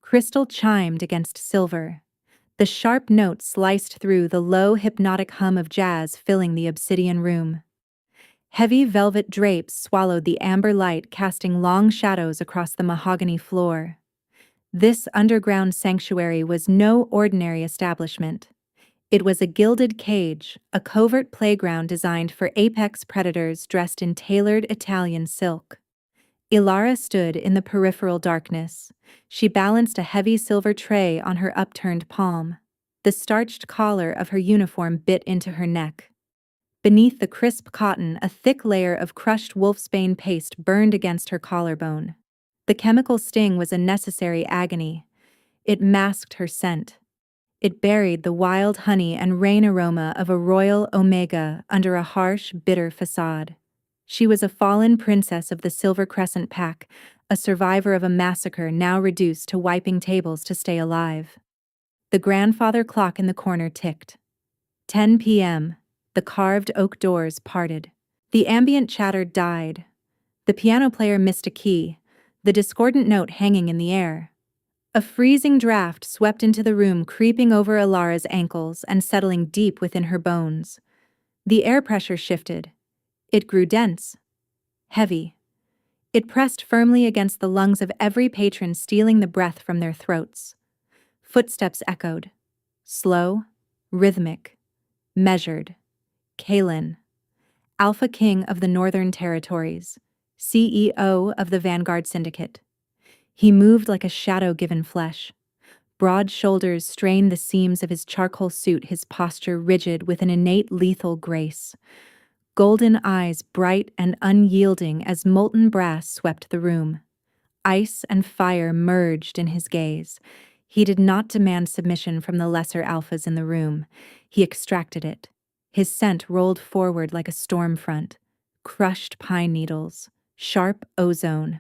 Crystal chimed against silver. The sharp notes sliced through the low hypnotic hum of jazz filling the Obsidian Room. Heavy velvet drapes swallowed the amber light, casting long shadows across the mahogany floor. This underground sanctuary was no ordinary establishment. It was a gilded cage, a covert playground designed for apex predators dressed in tailored Italian silk. Elara stood in the peripheral darkness. She balanced a heavy silver tray on her upturned palm. The starched collar of her uniform bit into her neck. Beneath the crisp cotton, a thick layer of crushed wolfsbane paste burned against her collarbone. The chemical sting was a necessary agony. It masked her scent. It buried the wild honey and rain aroma of a royal Omega under a harsh, bitter facade. She was a fallen princess of the Silver Crescent pack, a survivor of a massacre now reduced to wiping tables to stay alive. The grandfather clock in the corner ticked. 10 p.m. The carved oak doors parted. The ambient chatter died. The piano player missed a key, the discordant note hanging in the air. A freezing draft swept into the room, creeping over Elara's ankles and settling deep within her bones. The air pressure shifted. It grew dense, heavy. It pressed firmly against the lungs of every patron, stealing the breath from their throats. Footsteps echoed. Slow, rhythmic, measured. Kaelen, Alpha King of the Northern Territories, CEO of the Vanguard Syndicate. He moved like a shadow given flesh. Broad shoulders strained the seams of his charcoal suit, his posture rigid with an innate lethal grace. Golden eyes bright and unyielding as molten brass swept the room. Ice and fire merged in his gaze. He did not demand submission from the lesser alphas in the room. He extracted it. His scent rolled forward like a storm front. Crushed pine needles, sharp ozone.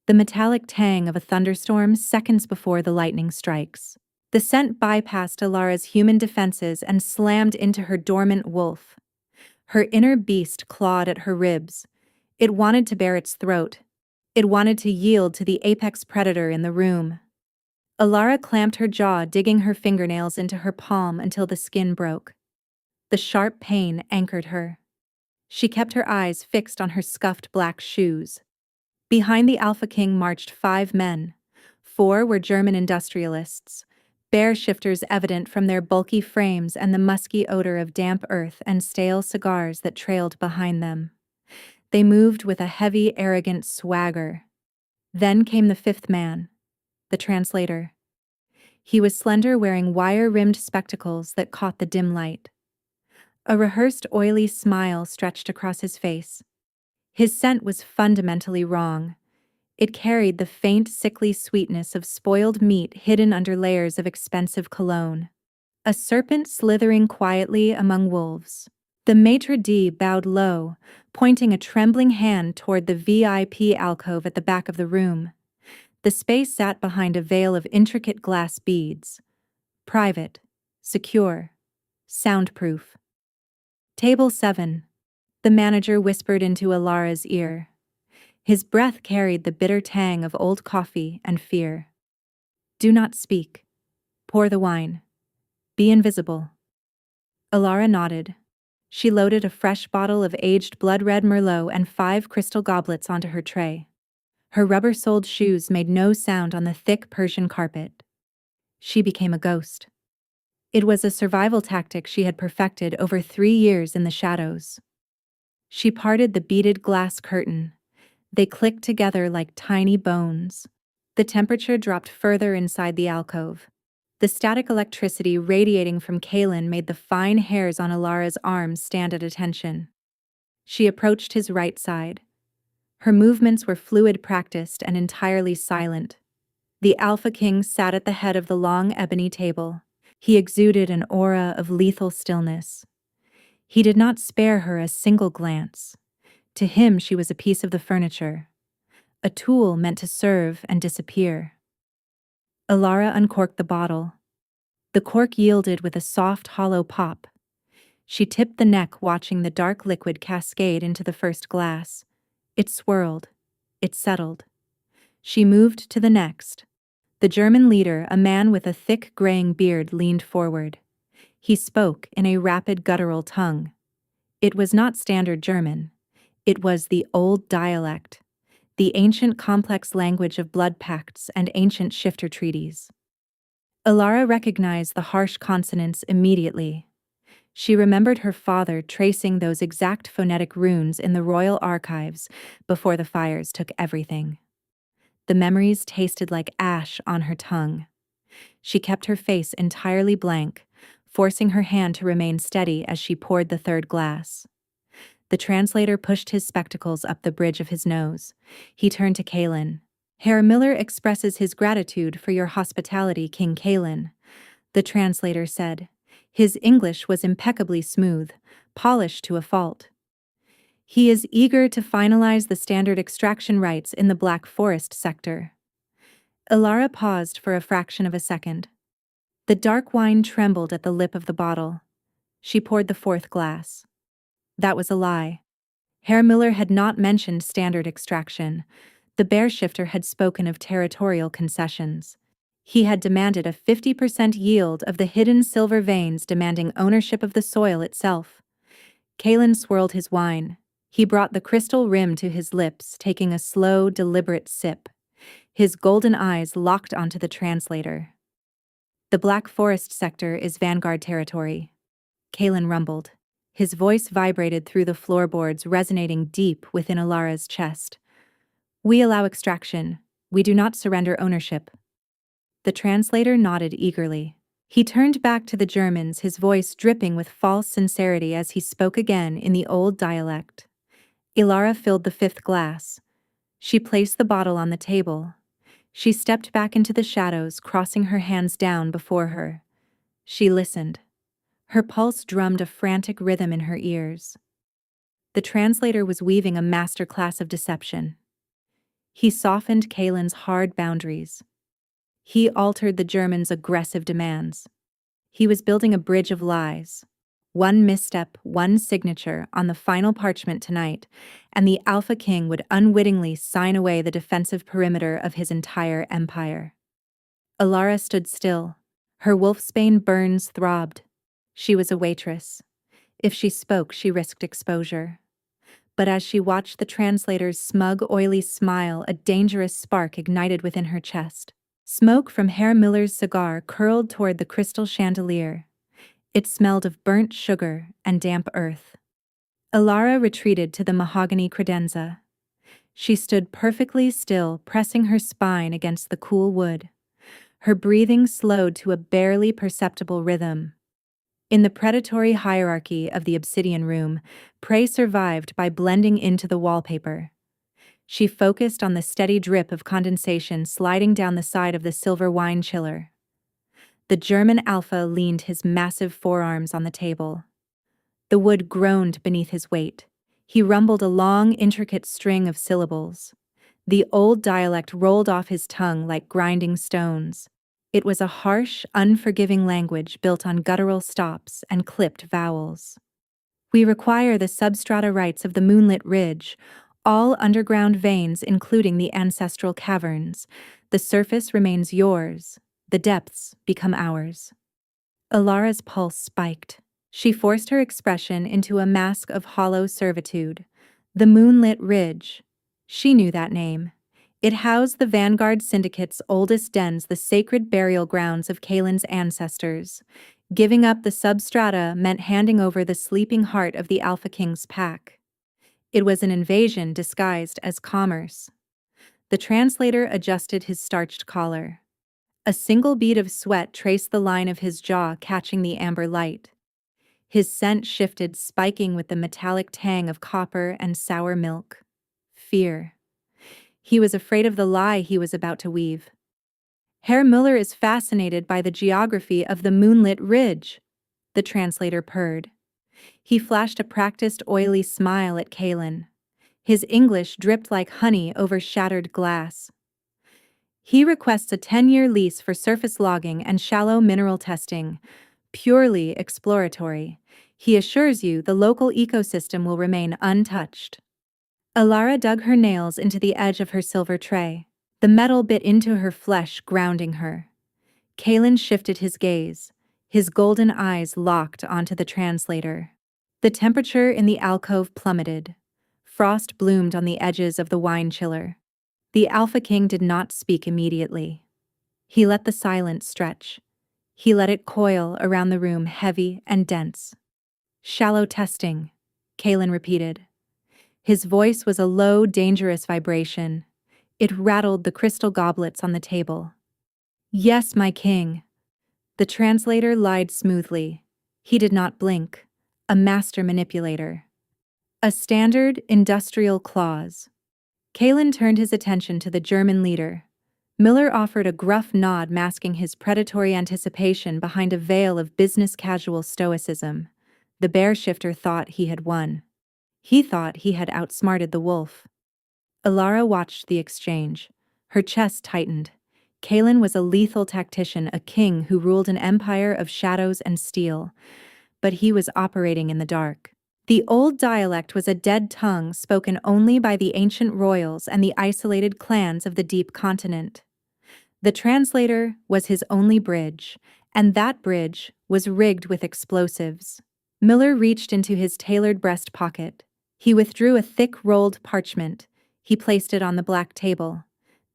The metallic tang of a thunderstorm seconds before the lightning strikes. The scent bypassed Elara's human defenses and slammed into her dormant wolf. Her inner beast clawed at her ribs. It wanted to bare its throat. It wanted to yield to the apex predator in the room. Elara clamped her jaw, digging her fingernails into her palm until the skin broke. The sharp pain anchored her. She kept her eyes fixed on her scuffed black shoes. Behind the Alpha King marched 5 men. 4 were German industrialists, bear shifters evident from their bulky frames and the musky odor of damp earth and stale cigars that trailed behind them. They moved with a heavy, arrogant swagger. Then came the 5th man, the Translator. He was slender, wearing wire-rimmed spectacles that caught the dim light. A rehearsed, oily smile stretched across his face. His scent was fundamentally wrong. It carried the faint, sickly sweetness of spoiled meat hidden under layers of expensive cologne. A serpent slithering quietly among wolves. The maitre d' bowed low, pointing a trembling hand toward the VIP alcove at the back of the room. The space sat behind a veil of intricate glass beads. Private, secure, soundproof. Table 7. The manager whispered into Elara's ear. His breath carried the bitter tang of old coffee and fear. Do not speak. Pour the wine. Be invisible. Elara nodded. She loaded a fresh bottle of aged blood-red Merlot and 5 crystal goblets onto her tray. Her rubber-soled shoes made no sound on the thick Persian carpet. She became a ghost. It was a survival tactic she had perfected over 3 years in the shadows. She parted the beaded glass curtain. They clicked together like tiny bones. The temperature dropped further inside the alcove. The static electricity radiating from Kaelen made the fine hairs on Elara's arms stand at attention. She approached his right side. Her movements were fluid, practiced, and entirely silent. The Alpha King sat at the head of the long ebony table. He exuded an aura of lethal stillness. He did not spare her a single glance. To him, she was a piece of the furniture, a tool meant to serve and disappear. Elara uncorked the bottle. The cork yielded with a soft, hollow pop. She tipped the neck, watching the dark liquid cascade into the first glass. It swirled. It settled. She moved to the next. The German leader, a man with a thick graying beard, leaned forward. He spoke in a rapid guttural tongue. It was not standard German. It was the old dialect, the ancient complex language of blood pacts and ancient shifter treaties. Elara recognized the harsh consonants immediately. She remembered her father tracing those exact phonetic runes in the royal archives before the fires took everything. The memories tasted like ash on her tongue. She kept her face entirely blank, forcing her hand to remain steady as she poured the third glass. The translator pushed his spectacles up the bridge of his nose. He turned to Kaelen. "Herr Miller expresses his gratitude for your hospitality, King Kaelen," the translator said. His English was impeccably smooth, polished to a fault. "He is eager to finalize the standard extraction rites in the Black Forest sector." Elara paused for a fraction of a second. The dark wine trembled at the lip of the bottle. She poured the fourth glass. That was a lie. Herr Miller had not mentioned standard extraction. The bear shifter had spoken of territorial concessions. He had demanded a 50% yield of the hidden silver veins, demanding ownership of the soil itself. Kaelen swirled his wine. He brought the crystal rim to his lips, taking a slow, deliberate sip. His golden eyes locked onto the translator. "The Black Forest sector is Vanguard territory," Kaelen rumbled. His voice vibrated through the floorboards, resonating deep within Elara's chest. "We allow extraction. We do not surrender ownership." The translator nodded eagerly. He turned back to the Germans, his voice dripping with false sincerity as he spoke again in the old dialect. Elara filled the fifth glass. She placed the bottle on the table. She stepped back into the shadows, crossing her hands down before her. She listened. Her pulse drummed a frantic rhythm in her ears. The translator was weaving a masterclass of deception. He softened Kaelen's hard boundaries. He altered the Germans' aggressive demands. He was building a bridge of lies. One misstep, one signature on the final parchment tonight, and the Alpha King would unwittingly sign away the defensive perimeter of his entire empire. Elara stood still. Her wolfsbane burns throbbed. She was a waitress. If she spoke, she risked exposure. But as she watched the translator's smug, oily smile, a dangerous spark ignited within her chest. Smoke from Herr Miller's cigar curled toward the crystal chandelier. It smelled of burnt sugar and damp earth. Elara retreated to the mahogany credenza. She stood perfectly still, pressing her spine against the cool wood. Her breathing slowed to a barely perceptible rhythm. In the predatory hierarchy of the Obsidian Room, prey survived by blending into the wallpaper. She focused on the steady drip of condensation sliding down the side of the silver wine chiller. The German Alpha leaned his massive forearms on the table. The wood groaned beneath his weight. He rumbled a long, intricate string of syllables. The old dialect rolled off his tongue like grinding stones. It was a harsh, unforgiving language built on guttural stops and clipped vowels. "We require the substrata rights of the moonlit ridge, all underground veins including the ancestral caverns. The surface remains yours. The depths become ours." Elara's pulse spiked. She forced her expression into a mask of hollow servitude. The moonlit ridge. She knew that name. It housed the Vanguard Syndicate's oldest dens, the sacred burial grounds of Kaelen's ancestors. Giving up the substrata meant handing over the sleeping heart of the Alpha King's pack. It was an invasion disguised as commerce. The translator adjusted his starched collar. A single bead of sweat traced the line of his jaw, catching the amber light. His scent shifted, spiking with the metallic tang of copper and sour milk. Fear. He was afraid of the lie he was about to weave. "Herr Müller is fascinated by the geography of the moonlit ridge," the translator purred. He flashed a practiced, oily smile at Kaelen. His English dripped like honey over shattered glass. "He requests a 10-year lease for surface logging and shallow mineral testing, purely exploratory. He assures you the local ecosystem will remain untouched." Elara dug her nails into the edge of her silver tray. The metal bit into her flesh, grounding her. Kaelen shifted his gaze, his golden eyes locked onto the translator. The temperature in the alcove plummeted. Frost bloomed on the edges of the wine chiller. The Alpha King did not speak immediately. He let the silence stretch. He let it coil around the room, heavy and dense. "Shallow testing," Kaelen repeated. His voice was a low, dangerous vibration. It rattled the crystal goblets on the table. "Yes, my king." The translator lied smoothly. He did not blink. A master manipulator. A standard industrial clause. Kaelen turned his attention to the German leader. Miller offered a gruff nod, masking his predatory anticipation behind a veil of business-casual stoicism. The bear shifter thought he had won. He thought he had outsmarted the wolf. Elara watched the exchange. Her chest tightened. Kaelen was a lethal tactician, a king who ruled an empire of shadows and steel. But he was operating in the dark. The old dialect was a dead tongue spoken only by the ancient royals and the isolated clans of the deep continent. The translator was his only bridge, and that bridge was rigged with explosives. Miller reached into his tailored breast pocket. He withdrew a thick rolled parchment. He placed it on the black table.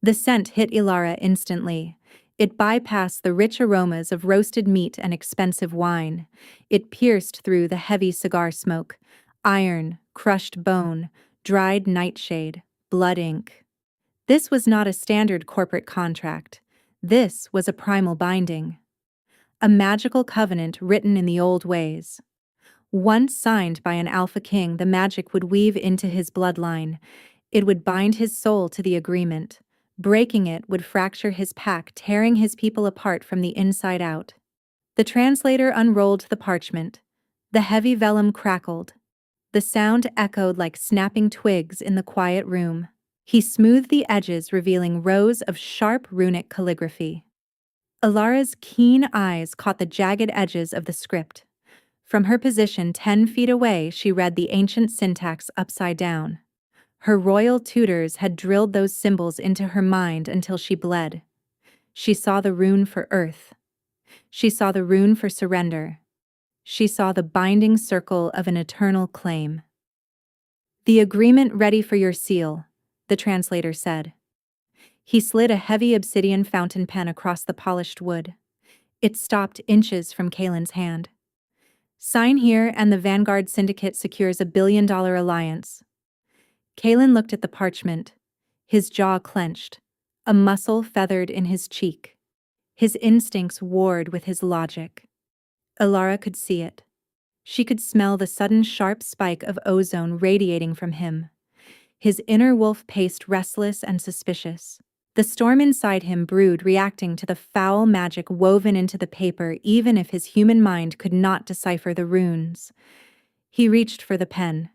The scent hit Elara instantly. It bypassed the rich aromas of roasted meat and expensive wine. It pierced through the heavy cigar smoke. Iron, crushed bone, dried nightshade, blood ink. This was not a standard corporate contract. This was a primal binding. A magical covenant written in the old ways. Once signed by an Alpha King, the magic would weave into his bloodline. It would bind his soul to the agreement. Breaking it would fracture his pack, tearing his people apart from the inside out. The translator unrolled the parchment. The heavy vellum crackled. The sound echoed like snapping twigs in the quiet room. He smoothed the edges, revealing rows of sharp runic calligraphy. Elara's keen eyes caught the jagged edges of the script. From her position 10 feet away, she read the ancient syntax upside down. Her royal tutors had drilled those symbols into her mind until she bled. She saw the rune for earth. She saw the rune for surrender. She saw the binding circle of an eternal claim. "The agreement ready for your seal," the translator said. He slid a heavy obsidian fountain pen across the polished wood. It stopped inches from Kaelen's hand. "Sign here and the Vanguard Syndicate secures a $1 billion alliance." Kaelen looked at the parchment. His jaw clenched. A muscle feathered in his cheek. His instincts warred with his logic. Elara could see it. She could smell the sudden sharp spike of ozone radiating from him. His inner wolf paced restless and suspicious. The storm inside him brewed, reacting to the foul magic woven into the paper, even if his human mind could not decipher the runes. He reached for the pen.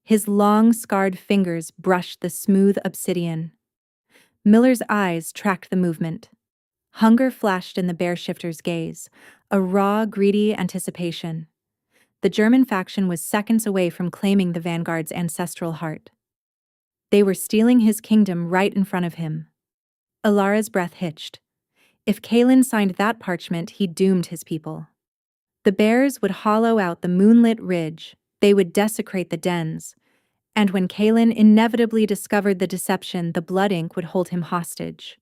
His long, scarred fingers brushed the smooth obsidian. Miller's eyes tracked the movement. Hunger flashed in the bear shifter's gaze, a raw, greedy anticipation. The German faction was seconds away from claiming the Vanguard's ancestral heart. They were stealing his kingdom right in front of him. Elara's breath hitched. If Kaelen signed that parchment, he doomed his people. The bears would hollow out the moonlit ridge, they would desecrate the dens, and when Kaelen inevitably discovered the deception, the blood ink would hold him hostage.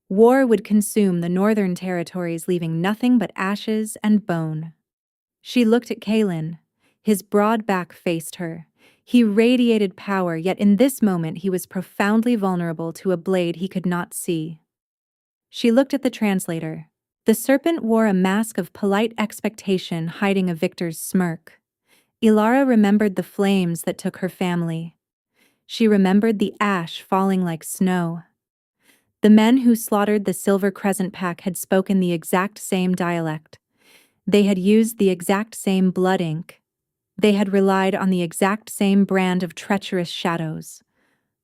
War would consume the northern territories, leaving nothing but ashes and bone. She looked at Kaelen. His broad back faced her. He radiated power, yet in this moment he was profoundly vulnerable to a blade he could not see. She looked at the translator. The serpent wore a mask of polite expectation, hiding a victor's smirk. Elara remembered the flames that took her family. She remembered the ash falling like snow. The men who slaughtered the Silver Crescent pack had spoken the exact same dialect. They had used the exact same blood ink. They had relied on the exact same brand of treacherous shadows.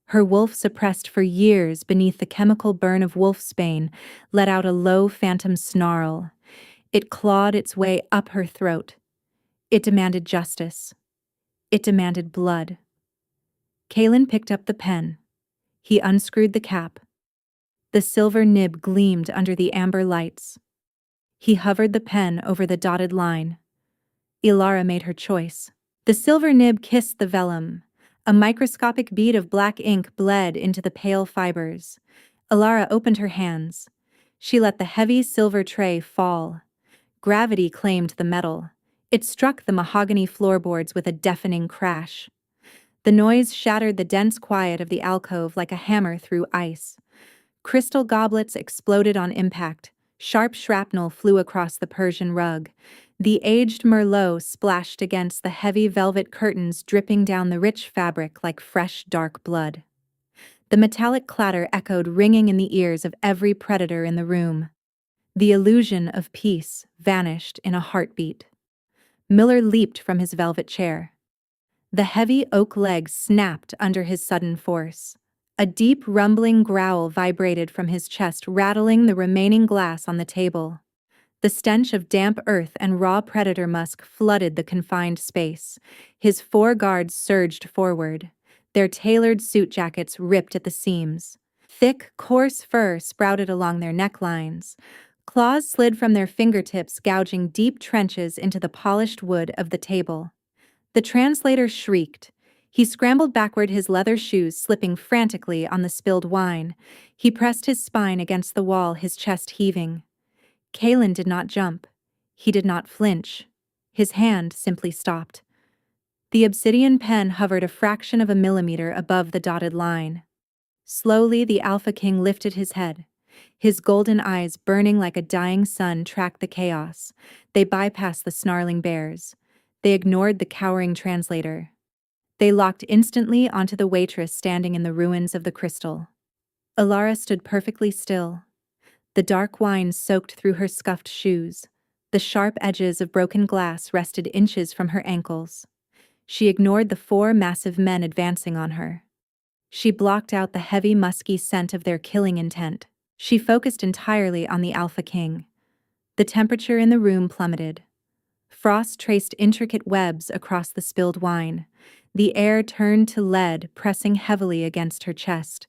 Her wolf, suppressed for years beneath the chemical burn of wolfsbane, let out a low phantom snarl. It clawed its way up her throat. It demanded justice. It demanded blood. Kaelen picked up the pen. He unscrewed the cap. The silver nib gleamed under the amber lights. He hovered the pen over the dotted line. Elara made her choice. The silver nib kissed the vellum. A microscopic bead of black ink bled into the pale fibers. Elara opened her hands. She let the heavy silver tray fall. Gravity claimed the metal. It struck the mahogany floorboards with a deafening crash. The noise shattered the dense quiet of the alcove like a hammer through ice. Crystal goblets exploded on impact. Sharp shrapnel flew across the Persian rug. The aged Merlot splashed against the heavy velvet curtains, dripping down the rich fabric like fresh, dark blood. The metallic clatter echoed, ringing in the ears of every predator in the room. The illusion of peace vanished in a heartbeat. Miller leaped from his velvet chair. The heavy oak legs snapped under his sudden force. A deep rumbling growl vibrated from his chest, rattling the remaining glass on the table. The stench of damp earth and raw predator musk flooded the confined space. His 4 guards surged forward. Their tailored suit jackets ripped at the seams. Thick, coarse fur sprouted along their necklines. Claws slid from their fingertips, gouging deep trenches into the polished wood of the table. The translator shrieked. He scrambled backward, his leather shoes slipping frantically on the spilled wine. He pressed his spine against the wall, his chest heaving. Kaelen did not jump. He did not flinch. His hand simply stopped. The obsidian pen hovered a fraction of a millimeter above the dotted line. Slowly, the Alpha King lifted his head. His golden eyes, burning like a dying sun, tracked the chaos. They bypassed the snarling bears. They ignored the cowering translator. They locked instantly onto the waitress standing in the ruins of the crystal. Elara stood perfectly still. The dark wine soaked through her scuffed shoes. The sharp edges of broken glass rested inches from her ankles. She ignored the 4 massive men advancing on her. She blocked out the heavy, musky scent of their killing intent. She focused entirely on the Alpha King. The temperature in the room plummeted. Frost traced intricate webs across the spilled wine. The air turned to lead, pressing heavily against her chest.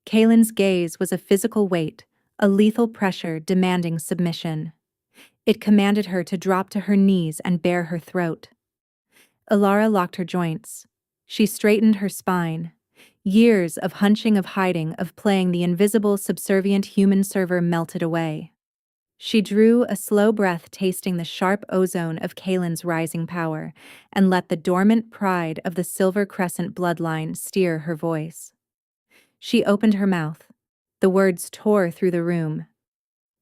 Kaelen's gaze was a physical weight, a lethal pressure demanding submission. It commanded her to drop to her knees and bare her throat. Elara locked her joints. She straightened her spine. Years of hunching, of hiding, of playing the invisible, subservient human server melted away. She drew a slow breath, tasting the sharp ozone of Kaelen's rising power, and let the dormant pride of the Silver Crescent bloodline steer her voice. She opened her mouth. The words tore through the room.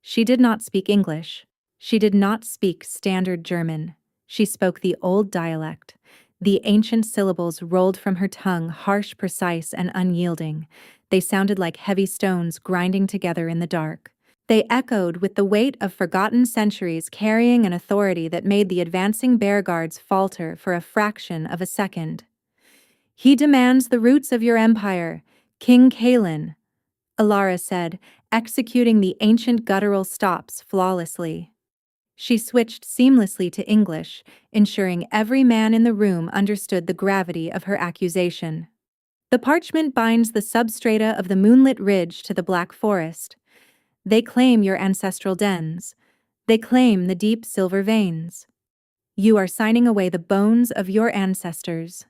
She did not speak English. She did not speak standard German. She spoke the old dialect. The ancient syllables rolled from her tongue, harsh, precise, and unyielding. They sounded like heavy stones grinding together in the dark. They echoed with the weight of forgotten centuries, carrying an authority that made the advancing bear guards falter for a fraction of a second. "He demands the roots of your empire, King Kaelen," Elara said, executing the ancient guttural stops flawlessly. She switched seamlessly to English, ensuring every man in the room understood the gravity of her accusation. "The parchment binds the substrata of the moonlit ridge to the black forest. They claim your ancestral dens. They claim the deep silver veins. You are signing away the bones of your ancestors."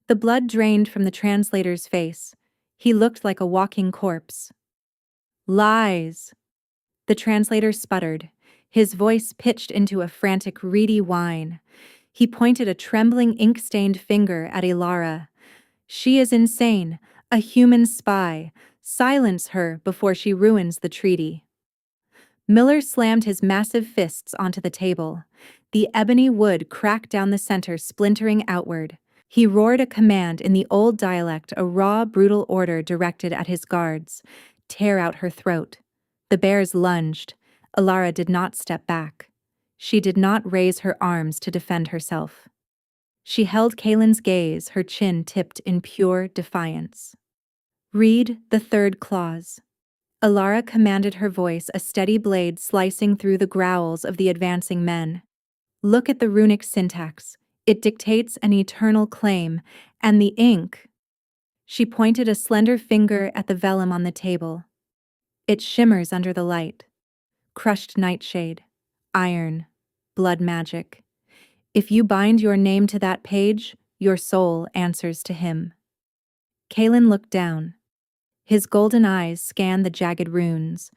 The blood drained from the translator's face. He looked like a walking corpse. "Lies!" The translator sputtered, his voice pitched into a frantic, reedy whine. He pointed a trembling, ink-stained finger at Elara. "She is insane, a human spy. Silence her before she ruins the treaty." Miller slammed his massive fists onto the table. The ebony wood cracked down the center, splintering outward. He roared a command in the old dialect, a raw, brutal order directed at his guards. "Tear out her throat." The bears lunged. Elara did not step back. She did not raise her arms to defend herself. She held Kaelen's gaze, her chin tipped in pure defiance. "Read the 3rd clause." Elara commanded, her voice a steady blade slicing through the growls of the advancing men. "Look at the runic syntax. It dictates an eternal claim, and the ink." She pointed a slender finger at the vellum on the table. It shimmers under the light. Crushed nightshade. Iron. Blood magic. If you bind your name to that page, your soul answers to him. Kaelen looked down. His golden eyes scanned the jagged runes.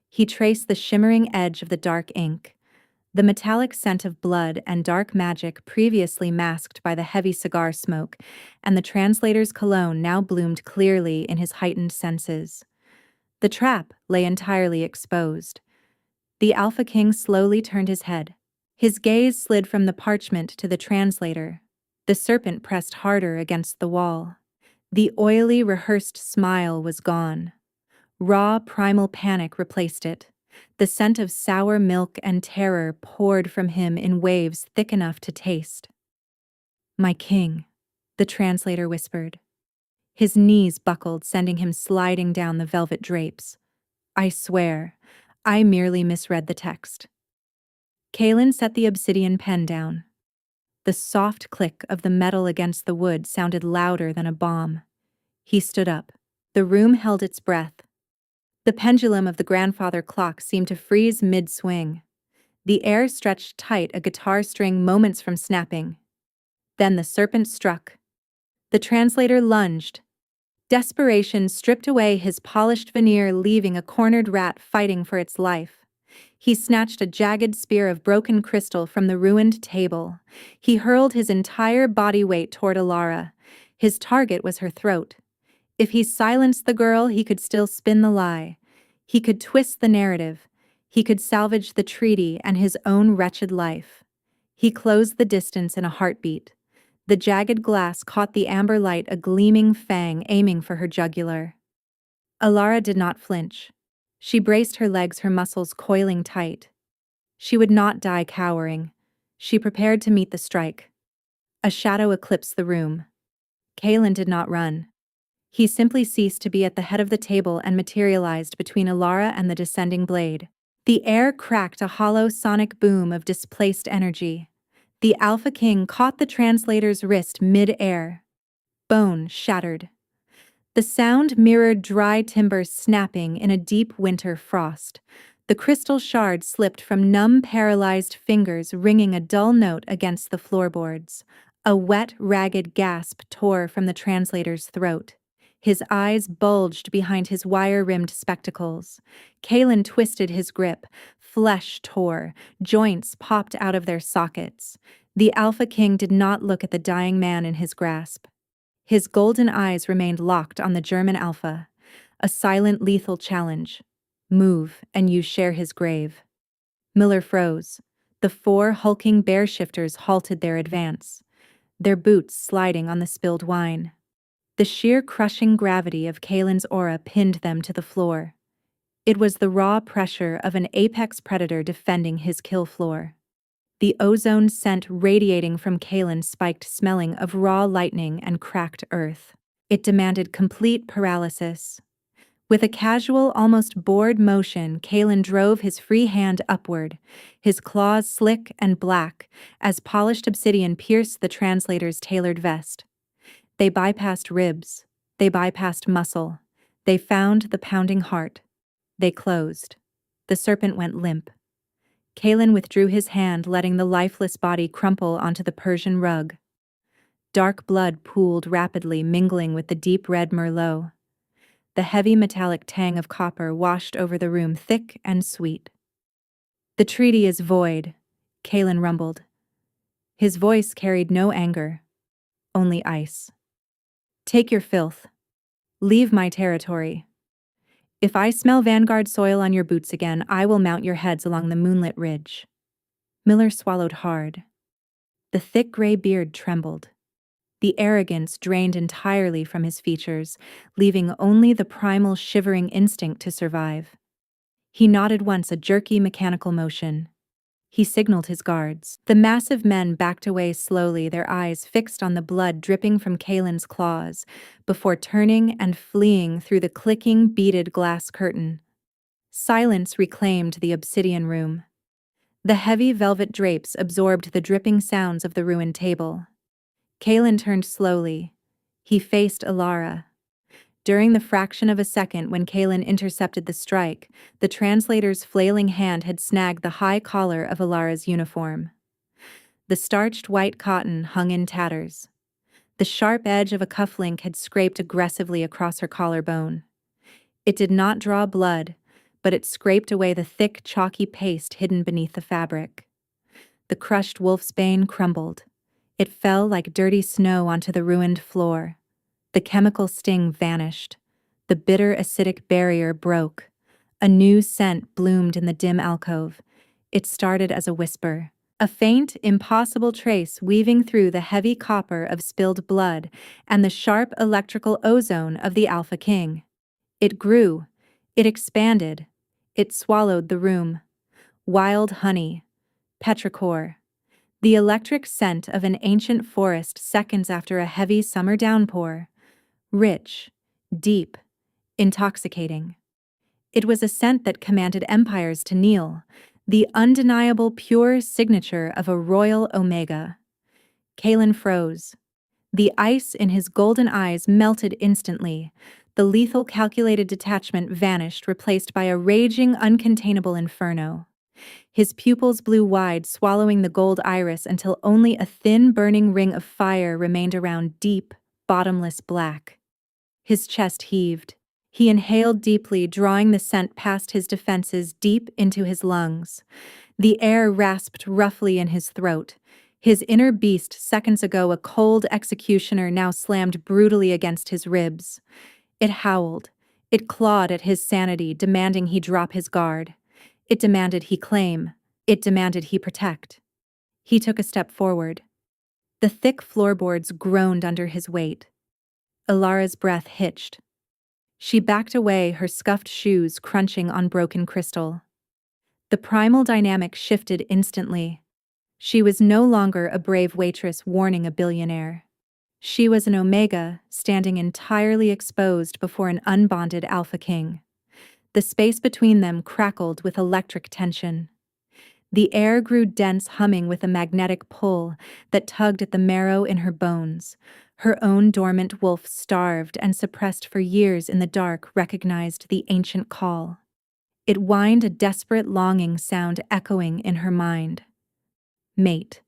He traced the shimmering edge of the dark ink, the metallic scent of blood and dark magic previously masked by the heavy cigar smoke, and the translator's cologne now bloomed clearly in his heightened senses. The trap lay entirely exposed. The Alpha King slowly turned his head. His gaze slid from the parchment to the translator. The serpent pressed harder against the wall. The oily, rehearsed smile was gone. Raw, primal panic replaced it. The scent of sour milk and terror poured from him in waves thick enough to taste. "My king," the translator whispered. His knees buckled, sending him sliding down the velvet drapes. "I swear, I merely misread the text." Kaelen set the obsidian pen down. The soft click of the metal against the wood sounded louder than a bomb. He stood up. The room held its breath. The pendulum of the grandfather clock seemed to freeze mid-swing. The air stretched tight, a guitar string moments from snapping. Then the serpent struck. The translator lunged. Desperation stripped away his polished veneer, leaving a cornered rat fighting for its life. He snatched a jagged spear of broken crystal from the ruined table. He hurled his entire body weight toward Elara. His target was her throat. If he silenced the girl, he could still spin the lie. He could twist the narrative. He could salvage the treaty and his own wretched life. He closed the distance in a heartbeat. The jagged glass caught the amber light, a gleaming fang aiming for her jugular. Elara did not flinch. She braced her legs, her muscles coiling tight. She would not die cowering. She prepared to meet the strike. A shadow eclipsed the room. Kaelen did not run. He simply ceased to be at the head of the table and materialized between Elara and the descending blade. The air cracked, a hollow sonic boom of displaced energy. The Alpha King caught the translator's wrist mid-air. Bone shattered. The sound mirrored dry timber snapping in a deep winter frost. The crystal shard slipped from numb, paralyzed fingers, ringing a dull note against the floorboards. A wet, ragged gasp tore from the translator's throat. His eyes bulged behind his wire-rimmed spectacles. Kaelen twisted his grip. Flesh tore. Joints popped out of their sockets. The Alpha King did not look at the dying man in his grasp. His golden eyes remained locked on the German Alpha. A silent, lethal challenge. Move, and you share his grave. Miller froze. The 4 hulking bear shifters halted their advance, their boots sliding on the spilled wine. The sheer crushing gravity of Kaelen's aura pinned them to the floor. It was the raw pressure of an apex predator defending his kill floor. The ozone scent radiating from Kaelen spiked, smelling of raw lightning and cracked earth. It demanded complete paralysis. With a casual, almost bored motion, Kaelen drove his free hand upward, his claws slick and black, as polished obsidian pierced the translator's tailored vest. They bypassed ribs. They bypassed muscle. They found the pounding heart. They closed. The serpent went limp. Kaelen withdrew his hand, letting the lifeless body crumple onto the Persian rug. Dark blood pooled rapidly, mingling with the deep red merlot. The heavy metallic tang of copper washed over the room, thick and sweet. "The treaty is void," Kaelen rumbled. His voice carried no anger, only ice. "Take your filth. Leave my territory. If I smell Vanguard soil on your boots again, I will mount your heads along the moonlit ridge." Miller swallowed hard. The thick gray beard trembled. The arrogance drained entirely from his features, leaving only the primal shivering instinct to survive. He nodded once, a jerky mechanical motion. He signaled his guards. The massive men backed away slowly, their eyes fixed on the blood dripping from Kaelen's claws, before turning and fleeing through the clicking, beaded glass curtain. Silence reclaimed the obsidian room. The heavy velvet drapes absorbed the dripping sounds of the ruined table. Kaelen turned slowly. He faced Elara. During the fraction of a second when Kaelen intercepted the strike, the translator's flailing hand had snagged the high collar of Elara's uniform. The starched white cotton hung in tatters. The sharp edge of a cufflink had scraped aggressively across her collarbone. It did not draw blood, but it scraped away the thick, chalky paste hidden beneath the fabric. The crushed wolfsbane crumbled. It fell like dirty snow onto the ruined floor. The chemical sting vanished. The bitter, acidic barrier broke. A new scent bloomed in the dim alcove. It started as a whisper, a faint, impossible trace weaving through the heavy copper of spilled blood and the sharp electrical ozone of the Alpha King. It grew. It expanded. It swallowed the room. Wild honey. Petrichor. The electric scent of an ancient forest seconds after a heavy summer downpour. Rich, deep, intoxicating. It was a scent that commanded empires to kneel, the undeniable pure signature of a royal Omega. Kaelen froze. The ice in his golden eyes melted instantly. The lethal calculated detachment vanished, replaced by a raging, uncontainable inferno. His pupils blew wide, swallowing the gold iris until only a thin, burning ring of fire remained around deep, bottomless black. His chest heaved. He inhaled deeply, drawing the scent past his defenses deep into his lungs. The air rasped roughly in his throat. His inner beast, seconds ago a cold executioner, now slammed brutally against his ribs. It howled. It clawed at his sanity, demanding he drop his guard. It demanded he claim. It demanded he protect. He took a step forward. The thick floorboards groaned under his weight. Elara's breath hitched. She backed away, her scuffed shoes crunching on broken crystal. The primal dynamic shifted instantly. She was no longer a brave waitress warning a billionaire. She was an Omega, standing entirely exposed before an unbonded Alpha King. The space between them crackled with electric tension. The air grew dense, humming with a magnetic pull that tugged at the marrow in her bones. Her own dormant wolf, starved and suppressed for years in the dark, recognized the ancient call. It whined, a desperate longing sound echoing in her mind. Mate.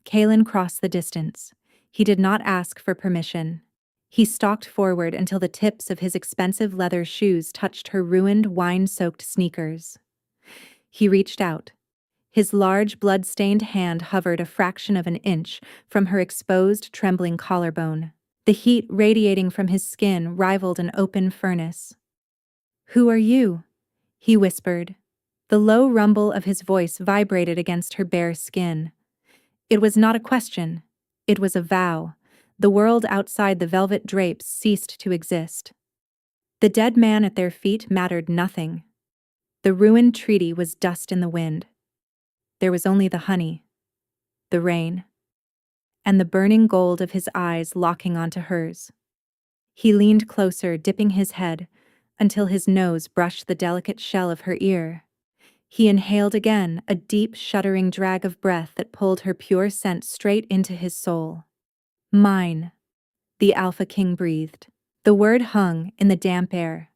Kaelen crossed the distance. He did not ask for permission. He stalked forward until the tips of his expensive leather shoes touched her ruined, wine-soaked sneakers. He reached out. His large, blood-stained hand hovered a fraction of an inch from her exposed, trembling collarbone. The heat radiating from his skin rivaled an open furnace. "Who are you?" he whispered. The low rumble of his voice vibrated against her bare skin. It was not a question. It was a vow. The world outside the velvet drapes ceased to exist. The dead man at their feet mattered nothing. The ruined treaty was dust in the wind. There was only the honey, the rain, and the burning gold of his eyes locking onto hers. He leaned closer, dipping his head, until his nose brushed the delicate shell of her ear. He inhaled again, a deep, shuddering drag of breath that pulled her pure scent straight into his soul. "Mine," the Alpha King breathed. The word hung in the damp air.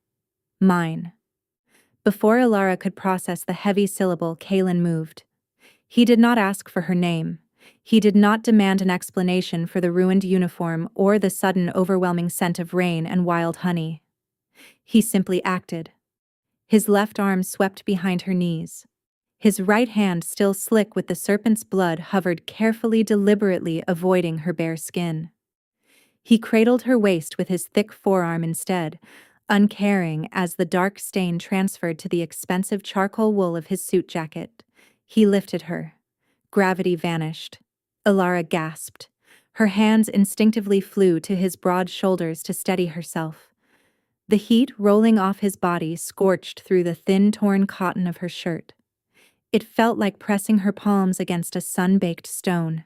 Mine. Before Elara could process the heavy syllable, Kaelen moved. He did not ask for her name. He did not demand an explanation for the ruined uniform or the sudden overwhelming scent of rain and wild honey. He simply acted. His left arm swept behind her knees. His right hand, still slick with the serpent's blood, hovered carefully, deliberately avoiding her bare skin. He cradled her waist with his thick forearm instead, uncaring as the dark stain transferred to the expensive charcoal wool of his suit jacket. He lifted her. Gravity vanished. Elara gasped. Her hands instinctively flew to his broad shoulders to steady herself. The heat rolling off his body scorched through the thin, torn cotton of her shirt. It felt like pressing her palms against a sun-baked stone.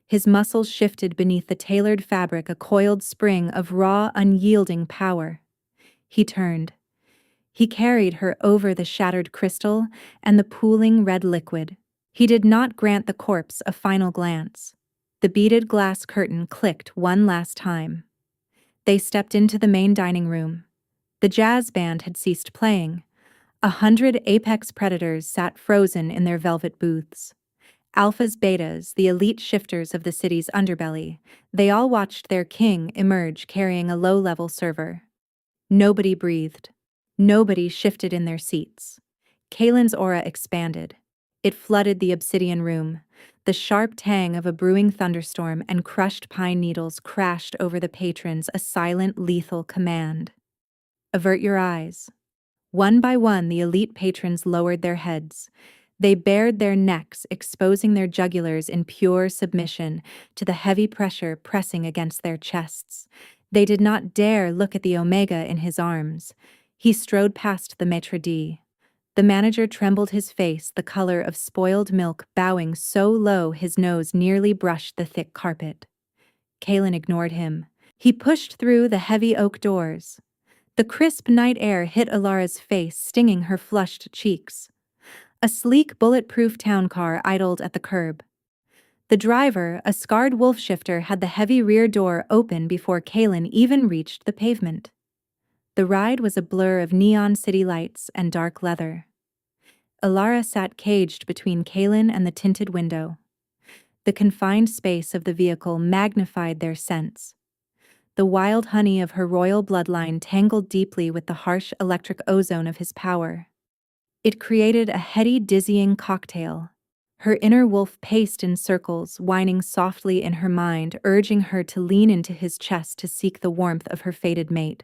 His muscles shifted beneath the tailored fabric, a coiled spring of raw, unyielding power. He turned. He carried her over the shattered crystal and the pooling red liquid. He did not grant the corpse a final glance. The beaded glass curtain clicked one last time. They stepped into the main dining room. The jazz band had ceased playing. 100 apex predators sat frozen in their velvet booths. Alphas, betas, the elite shifters of the city's underbelly, they all watched their king emerge carrying a low-level server. Nobody breathed. Nobody shifted in their seats. Kaelen's aura expanded. It flooded the Obsidian Room. The sharp tang of a brewing thunderstorm and crushed pine needles crashed over the patrons, a silent, lethal command. Avert your eyes. One by one, the elite patrons lowered their heads. They bared their necks, exposing their jugulars in pure submission to the heavy pressure pressing against their chests. They did not dare look at the Omega in his arms. He strode past the maitre d'. The manager trembled, his face the color of spoiled milk, bowing so low his nose nearly brushed the thick carpet. Kaelen ignored him. He pushed through the heavy oak doors. The crisp night air hit Elara's face, stinging her flushed cheeks. A sleek, bulletproof town car idled at the curb. The driver, a scarred wolf shifter, had the heavy rear door open before Kaelen even reached the pavement. The ride was a blur of neon city lights and dark leather. Elara sat caged between Kaelen and the tinted window. The confined space of the vehicle magnified their sense. The wild honey of her royal bloodline tangled deeply with the harsh electric ozone of his power. It created a heady, dizzying cocktail. Her inner wolf paced in circles, whining softly in her mind, urging her to lean into his chest to seek the warmth of her fated mate.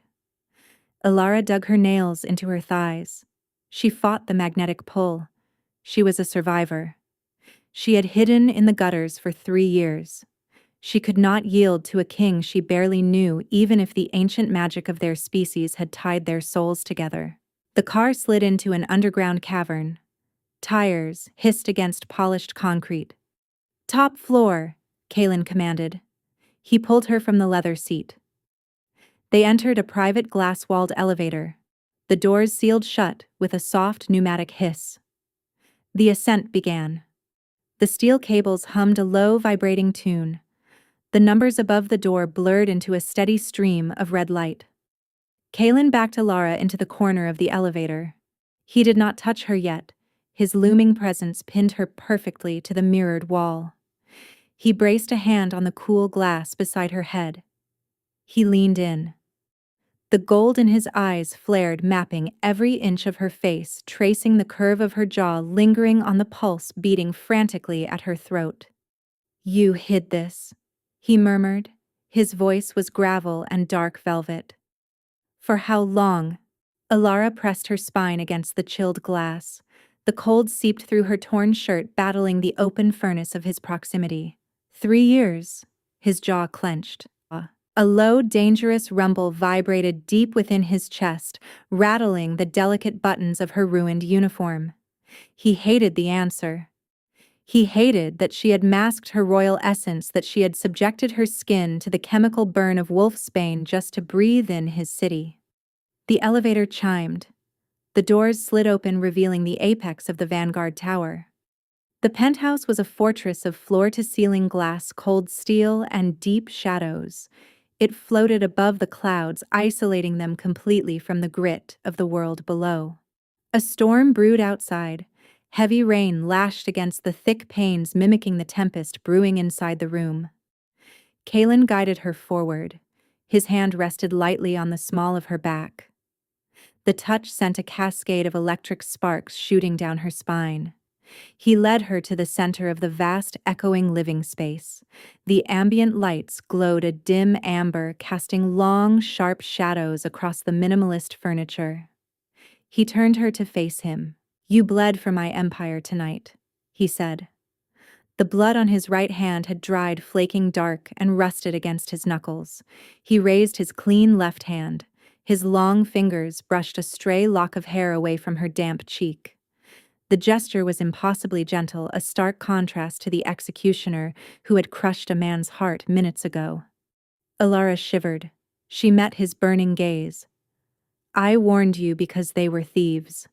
Elara dug her nails into her thighs. She fought the magnetic pull. She was a survivor. She had hidden in the gutters for 3 years. She could not yield to a king she barely knew, even if the ancient magic of their species had tied their souls together. The car slid into an underground cavern. Tires hissed against polished concrete. "Top floor," Kaelen commanded. He pulled her from the leather seat. They entered a private glass-walled elevator. The doors sealed shut with a soft pneumatic hiss. The ascent began. The steel cables hummed a low, vibrating tune. The numbers above the door blurred into a steady stream of red light. Kaelen backed Elara into the corner of the elevator. He did not touch her yet. His looming presence pinned her perfectly to the mirrored wall. He braced a hand on the cool glass beside her head. He leaned in. The gold in his eyes flared, mapping every inch of her face, tracing the curve of her jaw, lingering on the pulse beating frantically at her throat. "You hid this," he murmured. His voice was gravel and dark velvet. "For how long?" Elara pressed her spine against the chilled glass. The cold seeped through her torn shirt, battling the open furnace of his proximity. 3 years. His jaw clenched. A low, dangerous rumble vibrated deep within his chest, rattling the delicate buttons of her ruined uniform. He hated the answer. He hated that she had masked her royal essence, that she had subjected her skin to the chemical burn of wolfsbane just to breathe in his city. The elevator chimed. The doors slid open, revealing the apex of the Vanguard Tower. The penthouse was a fortress of floor-to-ceiling glass, cold steel, and deep shadows. It floated above the clouds, isolating them completely from the grit of the world below. A storm brewed outside. Heavy rain lashed against the thick panes, mimicking the tempest brewing inside the room. Kaelen guided her forward. His hand rested lightly on the small of her back. The touch sent a cascade of electric sparks shooting down her spine. He led her to the center of the vast, echoing living space. The ambient lights glowed a dim amber, casting long, sharp shadows across the minimalist furniture. He turned her to face him. "You bled for my empire tonight," he said. The blood on his right hand had dried, flaking dark, and rusted against his knuckles. He raised his clean left hand. His long fingers brushed a stray lock of hair away from her damp cheek. The gesture was impossibly gentle, a stark contrast to the executioner who had crushed a man's heart minutes ago. Elara shivered. She met his burning gaze. "I warned you because they were thieves.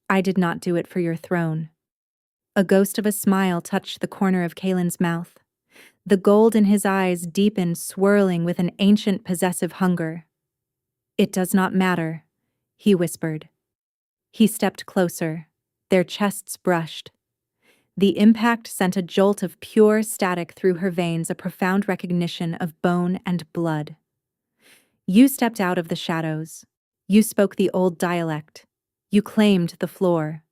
I did not do it for your throne." A ghost of a smile touched the corner of Kaelen's mouth. The gold in his eyes deepened, swirling with an ancient possessive hunger. "It does not matter," he whispered. He stepped closer. Their chests brushed. The impact sent a jolt of pure static through her veins, a profound recognition of bone and blood. "You stepped out of the shadows. You spoke the old dialect. You claimed the floor."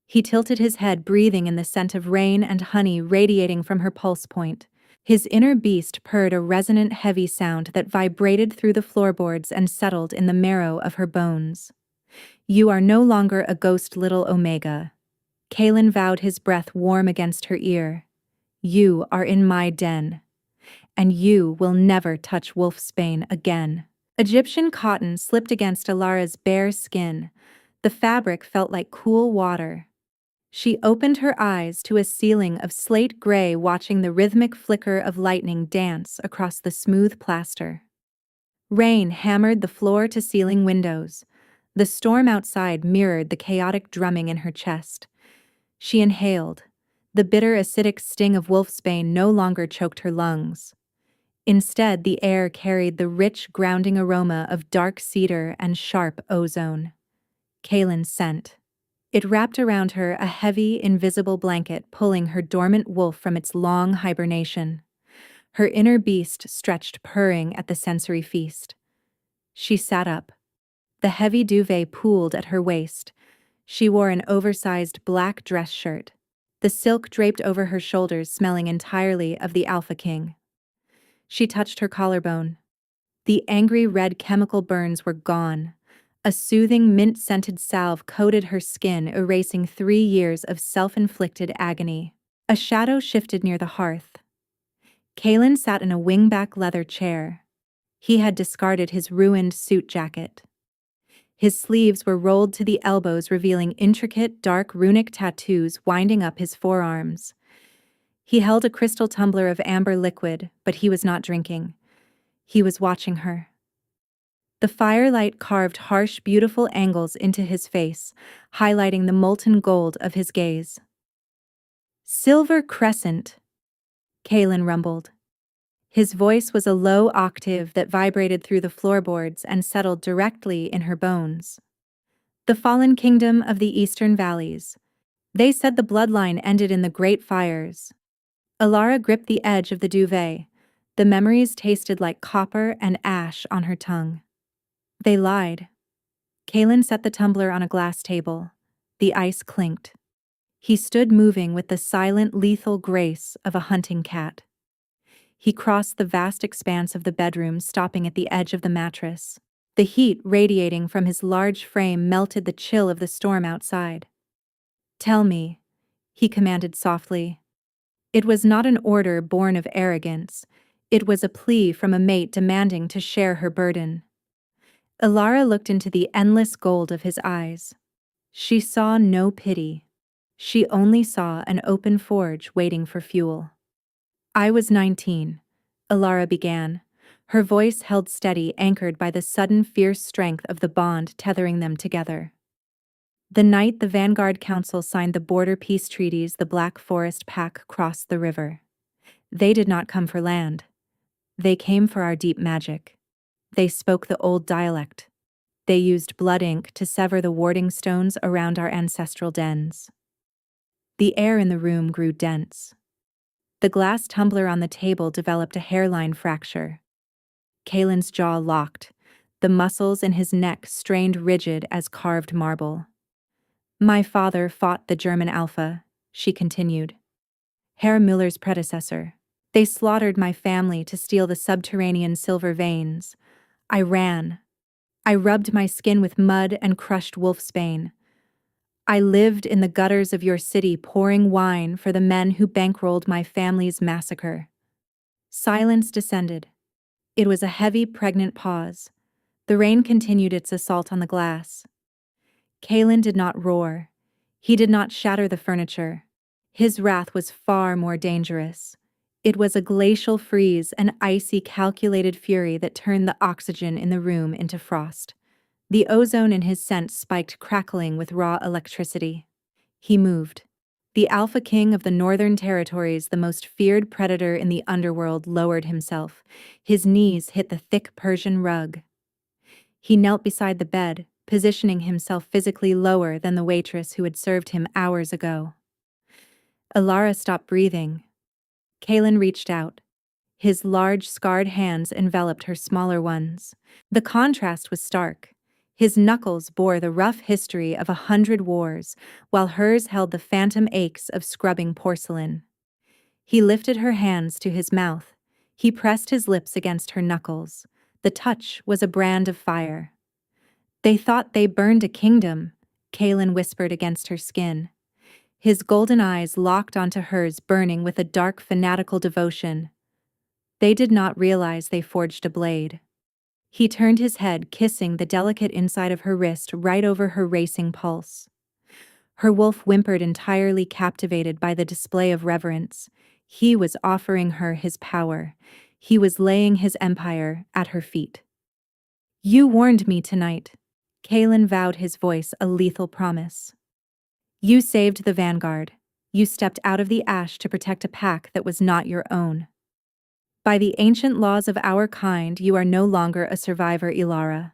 He tilted his head, breathing in the scent of rain and honey radiating from her pulse point. His inner beast purred a resonant, heavy sound that vibrated through the floorboards and settled in the marrow of her bones. "You are no longer a ghost, little Omega." Kaelen vowed, his breath warm against her ear. "You are in my den. And you will never touch wolfsbane again." Egyptian cotton slipped against Elara's bare skin. The fabric felt like cool water. She opened her eyes to a ceiling of slate gray, watching the rhythmic flicker of lightning dance across the smooth plaster. Rain hammered the floor-to-ceiling windows. The storm outside mirrored the chaotic drumming in her chest. She inhaled. The bitter, acidic sting of wolfsbane no longer choked her lungs. Instead, the air carried the rich, grounding aroma of dark cedar and sharp ozone. Kaelen's scent. It wrapped around her, a heavy, invisible blanket, pulling her dormant wolf from its long hibernation. Her inner beast stretched, purring at the sensory feast. She sat up. The heavy duvet pooled at her waist. She wore an oversized black dress shirt. The silk draped over her shoulders, smelling entirely of the Alpha King. She touched her collarbone. The angry red chemical burns were gone. A soothing, mint-scented salve coated her skin, erasing 3 years of self-inflicted agony. A shadow shifted near the hearth. Kaelen sat in a wingback leather chair. He had discarded his ruined suit jacket. His sleeves were rolled to the elbows, revealing intricate, dark runic tattoos winding up his forearms. He held a crystal tumbler of amber liquid, but he was not drinking. He was watching her. The firelight carved harsh, beautiful angles into his face, highlighting the molten gold of his gaze. "Silver Crescent," Kaelen rumbled. His voice was a low octave that vibrated through the floorboards and settled directly in her bones. "The fallen kingdom of the Eastern Valleys. They said the bloodline ended in the Great Fires." Elara gripped the edge of the duvet. The memories tasted like copper and ash on her tongue. "They lied." Kaelen set the tumbler on a glass table. The ice clinked. He stood moving with the silent, lethal grace of a hunting cat. He crossed the vast expanse of the bedroom, stopping at the edge of the mattress. The heat radiating from his large frame melted the chill of the storm outside. "Tell me," he commanded softly. It was not an order born of arrogance. It was a plea from a mate demanding to share her burden. Elara looked into the endless gold of his eyes. She saw no pity. She only saw an open forge waiting for fuel. "I was 19, Elara began, her voice held steady, anchored by the sudden fierce strength of the bond tethering them together. "The night the Vanguard Council signed the border peace treaties, the Black Forest Pack crossed the river. They did not come for land. They came for our deep magic. They spoke the old dialect. They used blood ink to sever the warding stones around our ancestral dens." The air in the room grew dense. The glass tumbler on the table developed a hairline fracture. Kaelen's jaw locked, the muscles in his neck strained rigid as carved marble. "My father fought the German Alpha," she continued. "Herr Müller's predecessor. They slaughtered my family to steal the subterranean silver veins. I ran. I rubbed my skin with mud and crushed wolfsbane. I lived in the gutters of your city, pouring wine for the men who bankrolled my family's massacre." Silence descended. It was a heavy, pregnant pause. The rain continued its assault on the glass. Kaelen did not roar. He did not shatter the furniture. His wrath was far more dangerous. It was a glacial freeze, an icy, calculated fury that turned the oxygen in the room into frost. The ozone in his scent spiked, crackling with raw electricity. He moved. The Alpha King of the Northern Territories, the most feared predator in the underworld, lowered himself. His knees hit the thick Persian rug. He knelt beside the bed, positioning himself physically lower than the waitress who had served him hours ago. Elara stopped breathing. Kaelen reached out. His large, scarred hands enveloped her smaller ones. The contrast was stark. His knuckles bore the rough history of 100 wars, while hers held the phantom aches of scrubbing porcelain. He lifted her hands to his mouth. He pressed his lips against her knuckles. The touch was a brand of fire. "They thought they burned a kingdom," Kaelen whispered against her skin. His golden eyes locked onto hers, burning with a dark, fanatical devotion. They did not realize they forged a blade. He turned his head, kissing the delicate inside of her wrist right over her racing pulse. Her wolf whimpered, entirely captivated by the display of reverence. He was offering her his power. He was laying his empire at her feet. "You warned me tonight." Kaelen vowed, his voice a lethal promise. "You saved the vanguard. You stepped out of the ash to protect a pack that was not your own. By the ancient laws of our kind, you are no longer a survivor, Elara."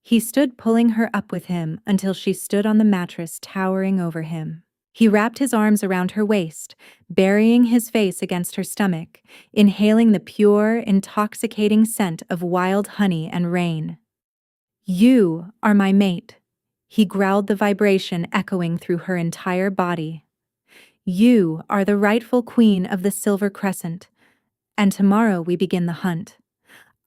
He stood, pulling her up with him until she stood on the mattress, towering over him. He wrapped his arms around her waist, burying his face against her stomach, inhaling the pure, intoxicating scent of wild honey and rain. "You are my mate," he growled, the vibration echoing through her entire body. "You are the rightful queen of the Silver Crescent, and tomorrow we begin the hunt.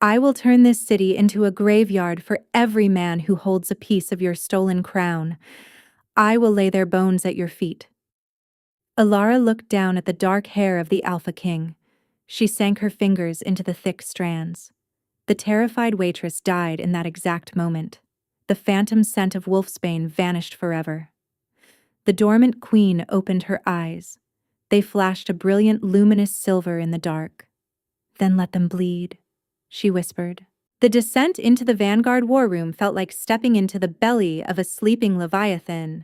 I will turn this city into a graveyard for every man who holds a piece of your stolen crown. I will lay their bones at your feet." Elara looked down at the dark hair of the Alpha King. She sank her fingers into the thick strands. The terrified waitress died in that exact moment. The phantom scent of wolfsbane vanished forever. The dormant queen opened her eyes. They flashed a brilliant, luminous silver in the dark. "Then let them bleed," she whispered. The descent into the Vanguard war room felt like stepping into the belly of a sleeping leviathan.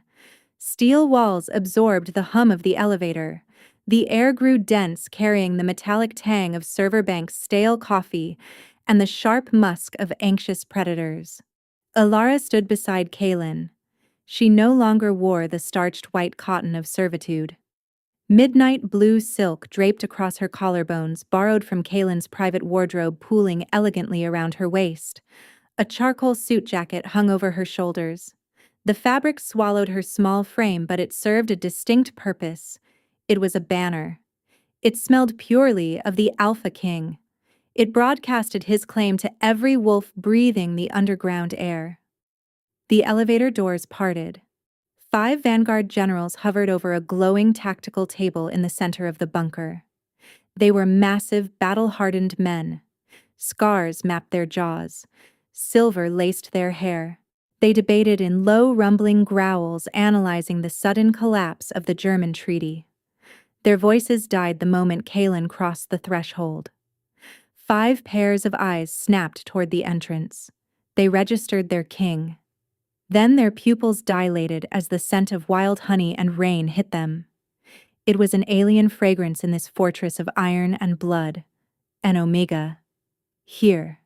Steel walls absorbed the hum of the elevator. The air grew dense, carrying the metallic tang of server banks' stale coffee and the sharp musk of anxious predators. Elara stood beside Kaelen. She no longer wore the starched white cotton of servitude. Midnight blue silk draped across her collarbones, borrowed from Kaelen's private wardrobe, pooling elegantly around her waist. A charcoal suit jacket hung over her shoulders. The fabric swallowed her small frame, but it served a distinct purpose. It was a banner. It smelled purely of the Alpha King. It broadcasted his claim to every wolf breathing the underground air. The elevator doors parted. 5 Vanguard generals hovered over a glowing tactical table in the center of the bunker. They were massive, battle-hardened men. Scars mapped their jaws. Silver laced their hair. They debated in low, rumbling growls, analyzing the sudden collapse of the German treaty. Their voices died the moment Kaelen crossed the threshold. 5 pairs of eyes snapped toward the entrance. They registered their king. Then their pupils dilated as the scent of wild honey and rain hit them. It was an alien fragrance in this fortress of iron and blood. An Omega. Here.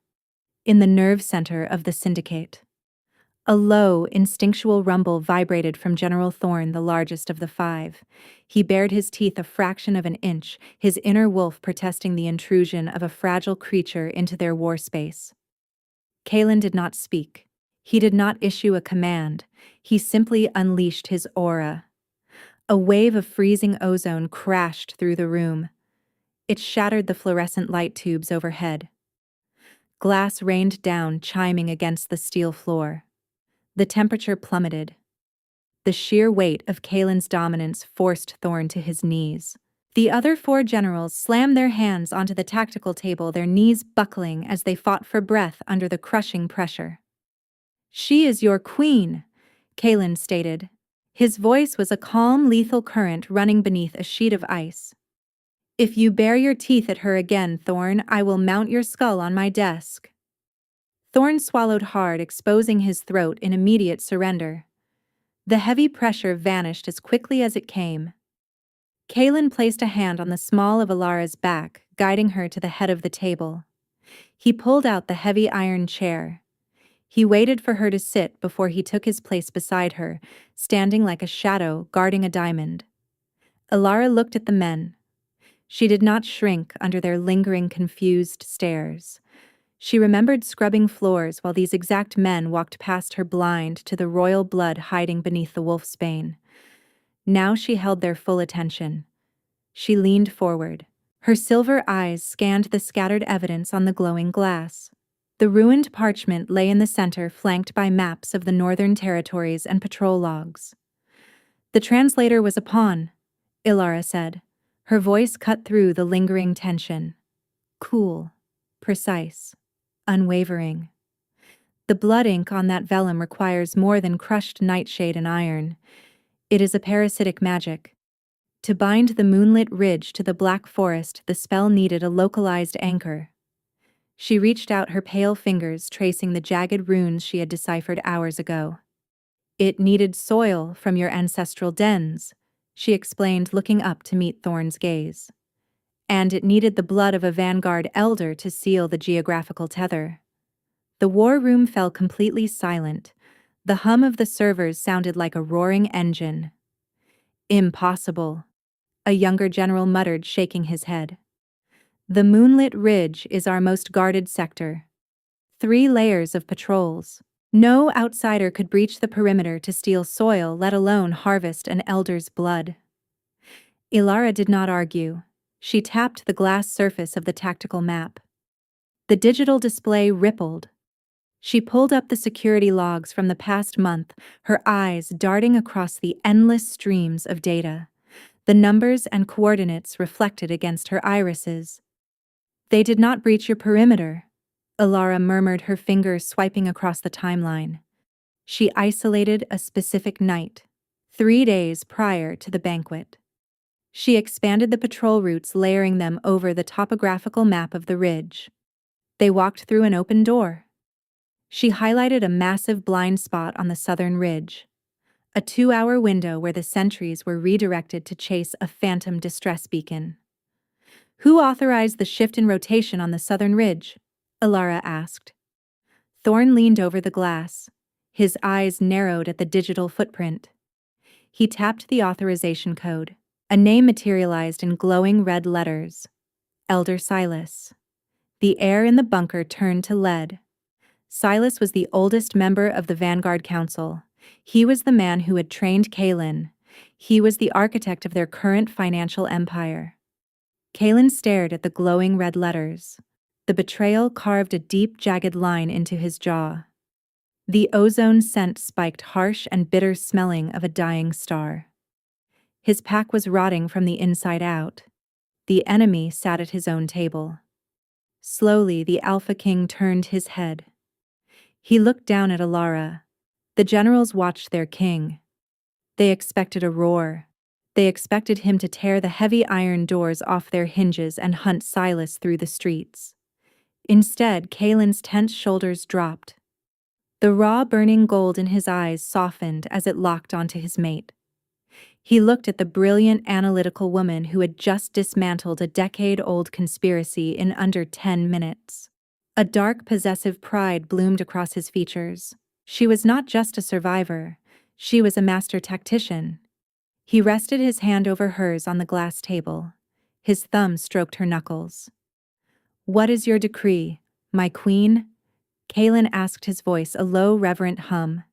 In the nerve center of the syndicate. A low, instinctual rumble vibrated from General Thorn, the largest of the 5. He bared his teeth a fraction of an inch, his inner wolf protesting the intrusion of a fragile creature into their war space. Kaelen did not speak. He did not issue a command. He simply unleashed his aura. A wave of freezing ozone crashed through the room. It shattered the fluorescent light tubes overhead. Glass rained down, chiming against the steel floor. The temperature plummeted. The sheer weight of Kaelen's dominance forced Thorn to his knees. The other 4 generals slammed their hands onto the tactical table, their knees buckling as they fought for breath under the crushing pressure. "She is your queen," Kaelen stated. His voice was a calm, lethal current running beneath a sheet of ice. "If you bare your teeth at her again, Thorn, I will mount your skull on my desk." Thorn swallowed hard, exposing his throat in immediate surrender. The heavy pressure vanished as quickly as it came. Kaelen placed a hand on the small of Elara's back, guiding her to the head of the table. He pulled out the heavy iron chair. He waited for her to sit before he took his place beside her, standing like a shadow guarding a diamond. Elara looked at the men. She did not shrink under their lingering, confused stares. She remembered scrubbing floors while these exact men walked past her blind to the royal blood hiding beneath the wolfsbane. Now she held their full attention. She leaned forward. Her silver eyes scanned the scattered evidence on the glowing glass. The ruined parchment lay in the center, flanked by maps of the northern territories and patrol logs. The translator was a pawn, Elara said. Her voice cut through the lingering tension. Cool, precise, unwavering. The blood ink on that vellum requires more than crushed nightshade and iron. It is a parasitic magic. To bind the moonlit ridge to the black forest, the spell needed a localized anchor. She reached out her pale fingers, tracing the jagged runes she had deciphered hours ago. It needed soil from your ancestral dens, she explained, looking up to meet Thorn's gaze. And it needed the blood of a vanguard elder to seal the geographical tether. The war room fell completely silent. The hum of the servers sounded like a roaring engine. Impossible, a younger general muttered, shaking his head. The moonlit ridge is our most guarded sector. 3 layers of patrols. No outsider could breach the perimeter to steal soil, let alone harvest an elder's blood. Elara did not argue. She tapped the glass surface of the tactical map. The digital display rippled. She pulled up the security logs from the past month, her eyes darting across the endless streams of data. The numbers and coordinates reflected against her irises. They did not breach your perimeter, Elara murmured, her fingers swiping across the timeline. She isolated a specific night, 3 days prior to the banquet. She expanded the patrol routes, layering them over the topographical map of the ridge. They walked through an open door. She highlighted a massive blind spot on the southern ridge, a 2-hour window where the sentries were redirected to chase a phantom distress beacon. Who authorized the shift in rotation on the southern ridge? Elara asked. Thorn leaned over the glass. His eyes narrowed at the digital footprint. He tapped the authorization code. A name materialized in glowing red letters. Elder Silas. The air in the bunker turned to lead. Silas was the oldest member of the Vanguard Council. He was the man who had trained Kaelen. He was the architect of their current financial empire. Kaelen stared at the glowing red letters. The betrayal carved a deep, jagged line into his jaw. The ozone scent spiked, harsh and bitter, smelling of a dying star. His pack was rotting from the inside out. The enemy sat at his own table. Slowly, the Alpha King turned his head. He looked down at Elara. The generals watched their king. They expected a roar. They expected him to tear the heavy iron doors off their hinges and hunt Silas through the streets. Instead, Kaelen's tense shoulders dropped. The raw, burning gold in his eyes softened as it locked onto his mate. He looked at the brilliant, analytical woman who had just dismantled a decade-old conspiracy in under 10 minutes. A dark, possessive pride bloomed across his features. She was not just a survivor. She was a master tactician. He rested his hand over hers on the glass table. His thumb stroked her knuckles. "What is your decree, my queen?" Kaelen asked, his voice a low, reverent hum.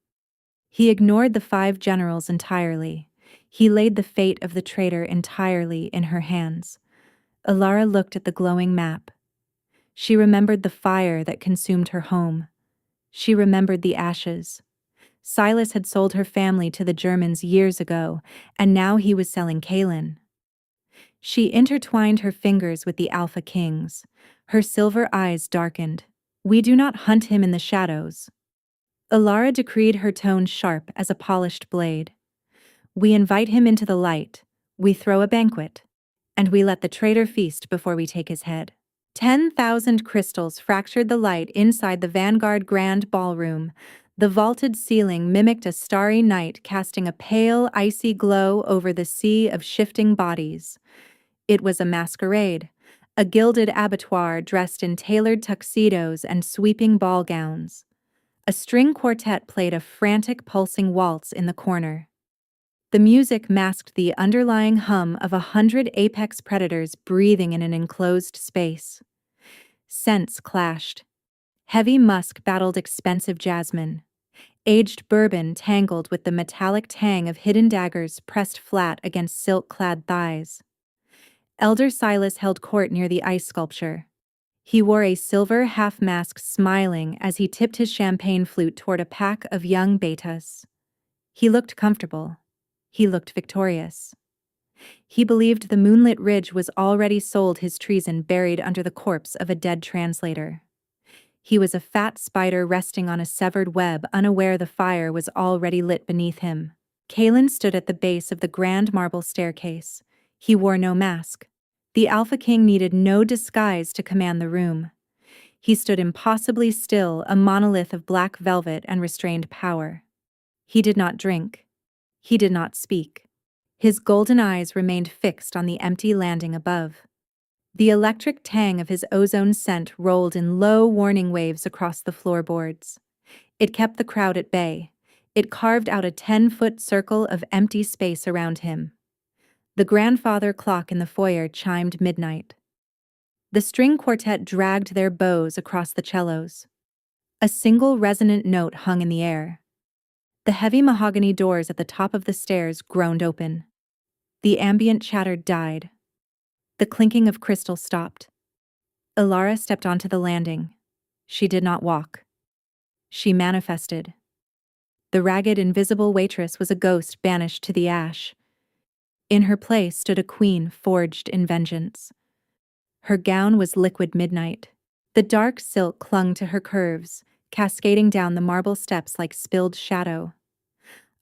He ignored the 5 generals entirely. He laid the fate of the traitor entirely in her hands. Elara looked at the glowing map. She remembered the fire that consumed her home. She remembered the ashes. Silas had sold her family to the Germans years ago, and now he was selling Kaelen. She intertwined her fingers with the Alpha King's. Her silver eyes darkened. "We do not hunt him in the shadows." Elara decreed, her tone sharp as a polished blade. "We invite him into the light. We throw a banquet. And we let the traitor feast before we take his head." 10,000 crystals fractured the light inside the Vanguard Grand Ballroom. The vaulted ceiling mimicked a starry night, casting a pale, icy glow over the sea of shifting bodies. It was a masquerade, a gilded abattoir dressed in tailored tuxedos and sweeping ball gowns. A string quartet played a frantic, pulsing waltz in the corner. The music masked the underlying hum of 100 apex predators breathing in an enclosed space. Scents clashed. Heavy musk battled expensive jasmine. Aged bourbon tangled with the metallic tang of hidden daggers pressed flat against silk-clad thighs. Elder Silas held court near the ice sculpture. He wore a silver half-mask, smiling as he tipped his champagne flute toward a pack of young betas. He looked comfortable. He looked victorious. He believed the moonlit ridge was already sold, his treason buried under the corpse of a dead translator. He was a fat spider resting on a severed web, unaware the fire was already lit beneath him. Kaelen stood at the base of the grand marble staircase. He wore no mask. The Alpha King needed no disguise to command the room. He stood impossibly still, a monolith of black velvet and restrained power. He did not drink. He did not speak. His golden eyes remained fixed on the empty landing above. The electric tang of his ozone scent rolled in low warning waves across the floorboards. It kept the crowd at bay. It carved out a 10-foot circle of empty space around him. The grandfather clock in the foyer chimed midnight. The string quartet dragged their bows across the cellos. A single resonant note hung in the air. The heavy mahogany doors at the top of the stairs groaned open. The ambient chatter died. The clinking of crystal stopped. Elara stepped onto the landing. She did not walk. She manifested. The ragged, invisible waitress was a ghost banished to the ash. In her place stood a queen forged in vengeance. Her gown was liquid midnight. The dark silk clung to her curves, cascading down the marble steps like spilled shadow.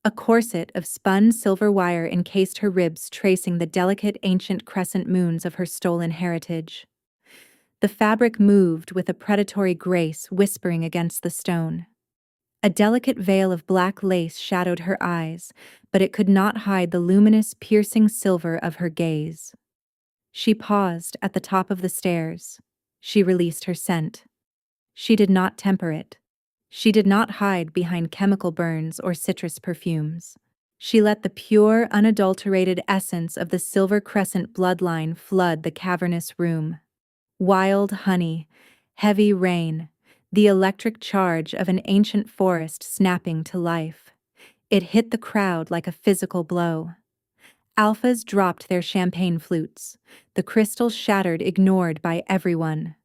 A corset of spun silver wire encased her ribs, tracing the delicate ancient crescent moons of her stolen heritage. The fabric moved with a predatory grace, whispering against the stone. A delicate veil of black lace shadowed her eyes, but it could not hide the luminous, piercing silver of her gaze. She paused at the top of the stairs. She released her scent. She did not temper it. She did not hide behind chemical burns or citrus perfumes. She let the pure, unadulterated essence of the Silver Crescent bloodline flood the cavernous room. Wild honey, heavy rain, the electric charge of an ancient forest snapping to life. It hit the crowd like a physical blow. Alphas dropped their champagne flutes. The crystals shattered, ignored by everyone.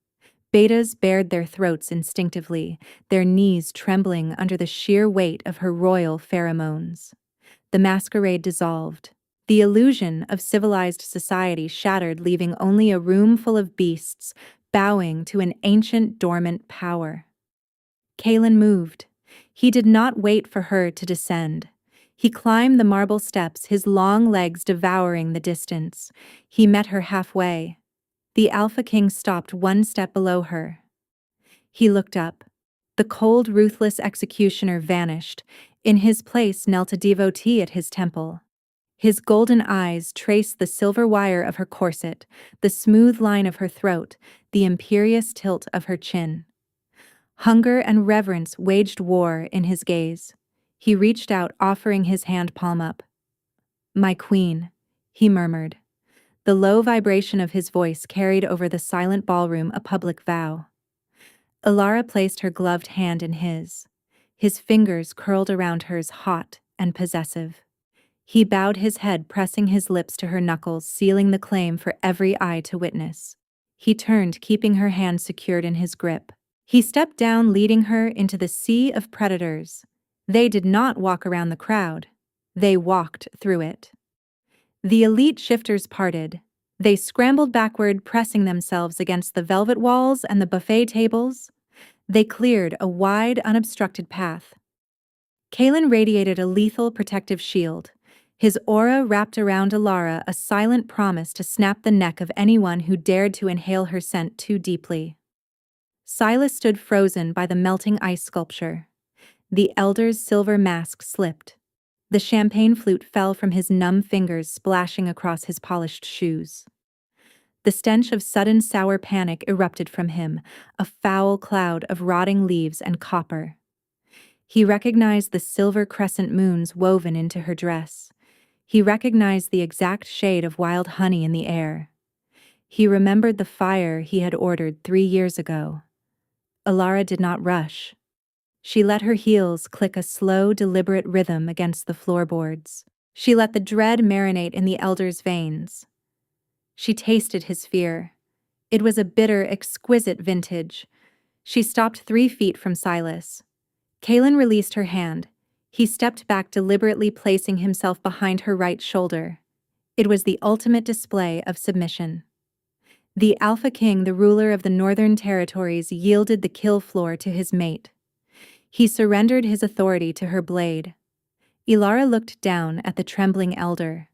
Betas bared their throats instinctively, their knees trembling under the sheer weight of her royal pheromones. The masquerade dissolved. The illusion of civilized society shattered, leaving only a room full of beasts, bowing to an ancient dormant power. Kaelen moved. He did not wait for her to descend. He climbed the marble steps, his long legs devouring the distance. He met her halfway. The Alpha King stopped one step below her. He looked up. The cold, ruthless executioner vanished. In his place knelt a devotee at his temple. His golden eyes traced the silver wire of her corset, the smooth line of her throat, the imperious tilt of her chin. Hunger and reverence waged war in his gaze. He reached out, offering his hand palm up. "My queen," he murmured. The low vibration of his voice carried over the silent ballroom a public vow. Elara placed her gloved hand in his. His fingers curled around hers, hot and possessive. He bowed his head, pressing his lips to her knuckles, sealing the claim for every eye to witness. He turned, keeping her hand secured in his grip. He stepped down, leading her into the sea of predators. They did not walk around the crowd. They walked through it. The elite shifters parted. They scrambled backward, pressing themselves against the velvet walls and the buffet tables. They cleared a wide, unobstructed path. Kaelen radiated a lethal protective shield. His aura wrapped around Elara, a silent promise to snap the neck of anyone who dared to inhale her scent too deeply. Silas stood frozen by the melting ice sculpture. The elder's silver mask slipped. The champagne flute fell from his numb fingers, splashing across his polished shoes. The stench of sudden sour panic erupted from him, a foul cloud of rotting leaves and copper. He recognized the silver crescent moons woven into her dress. He recognized the exact shade of wild honey in the air. He remembered the fire he had ordered 3 years ago. Elara did not rush. She let her heels click a slow, deliberate rhythm against the floorboards. She let the dread marinate in the elder's veins. She tasted his fear. It was a bitter, exquisite vintage. She stopped 3 feet from Silas. Kaelen released her hand. He stepped back, deliberately placing himself behind her right shoulder. It was the ultimate display of submission. The Alpha King, the ruler of the Northern Territories, yielded the kill floor to his mate. He surrendered his authority to her blade. Elara looked down at the trembling elder.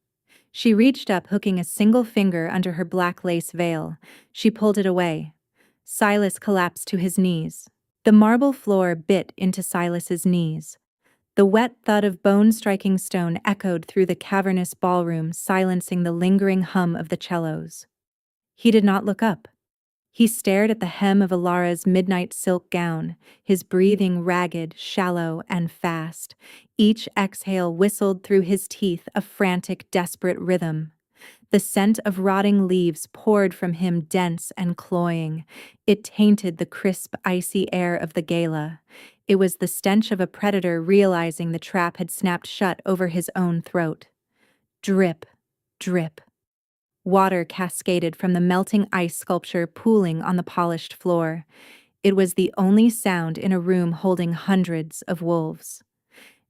She reached up, hooking a single finger under her black lace veil. She pulled it away. Silas collapsed to his knees. The marble floor bit into Silas's knees. The wet thud of bone-striking stone echoed through the cavernous ballroom, silencing the lingering hum of the cellos. He did not look up. He stared at the hem of Elara's midnight silk gown, his breathing ragged, shallow, and fast. Each exhale whistled through his teeth, a frantic, desperate rhythm. The scent of rotting leaves poured from him, dense and cloying. It tainted the crisp, icy air of the gala. It was the stench of a predator realizing the trap had snapped shut over his own throat. Drip, drip. Water cascaded from the melting ice sculpture, pooling on the polished floor. It was the only sound in a room holding hundreds of wolves.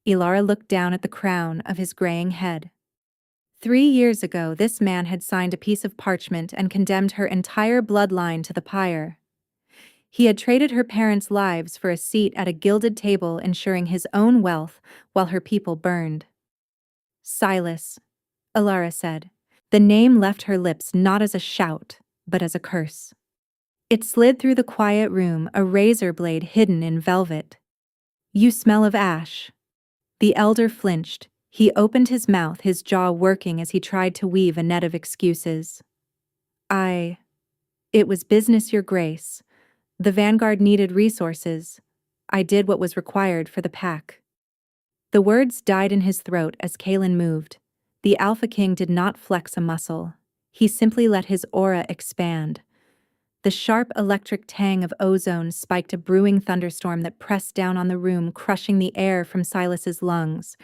Elara looked down at the crown of his graying head. 3 years ago, this man had signed a piece of parchment and condemned her entire bloodline to the pyre. He had traded her parents' lives for a seat at a gilded table, ensuring his own wealth while her people burned. Silas, Elara said. The name left her lips not as a shout, but as a curse. It slid through the quiet room, a razor blade hidden in velvet. You smell of ash. The elder flinched. He opened his mouth, his jaw working as he tried to weave a net of excuses. It was business, Your Grace. The Vanguard needed resources. I did what was required for the pack. The words died in his throat as Kaelen moved. The Alpha King did not flex a muscle. He simply let his aura expand. The sharp electric tang of ozone spiked a brewing thunderstorm that pressed down on the room, crushing the air from Silas's lungs.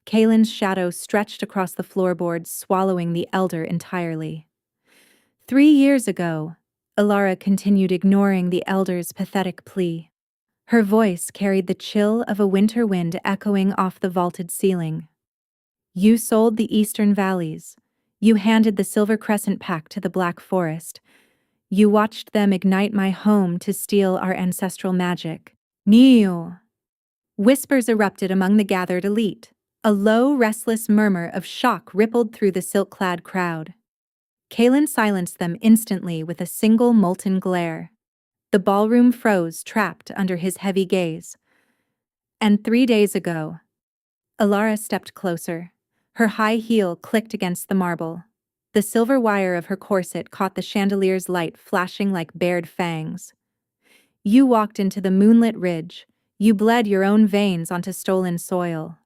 Kaelen's shadow stretched across the floorboards, swallowing the elder entirely. 3 years ago, Elara continued, ignoring the elder's pathetic plea. Her voice carried the chill of a winter wind echoing off the vaulted ceiling. You sold the Eastern Valleys. You handed the Silver Crescent pack to the Black Forest. You watched them ignite my home to steal our ancestral magic. Neo! Whispers erupted among the gathered elite. A low, restless murmur of shock rippled through the silk-clad crowd. Kaelen silenced them instantly with a single molten glare. The ballroom froze, trapped under his heavy gaze. And 3 days ago, Elara stepped closer. Her high heel clicked against the marble. The silver wire of her corset caught the chandelier's light, flashing like bared fangs. You walked into the moonlit ridge. You bled your own veins onto stolen soil.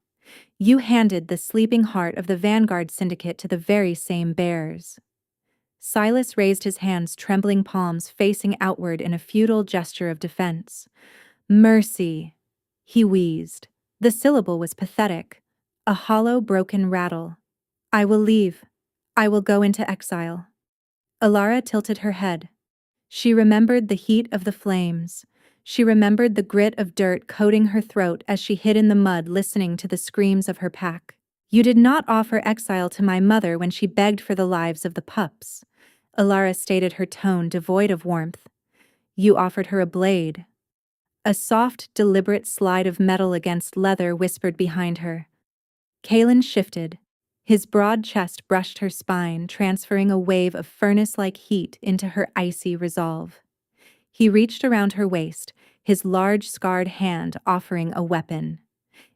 You handed the sleeping heart of the Vanguard Syndicate to the very same bears. Silas raised his hands, trembling palms facing outward in a futile gesture of defense. Mercy, he wheezed. The syllable was pathetic. A hollow, broken rattle. I will leave. I will go into exile. Elara tilted her head. She remembered the heat of the flames. She remembered the grit of dirt coating her throat as she hid in the mud, listening to the screams of her pack. You did not offer exile to my mother when she begged for the lives of the pups. Elara stated, her tone devoid of warmth. You offered her a blade. A soft, deliberate slide of metal against leather whispered behind her. Kaelen shifted. His broad chest brushed her spine, transferring a wave of furnace-like heat into her icy resolve. He reached around her waist, his large scarred hand offering a weapon.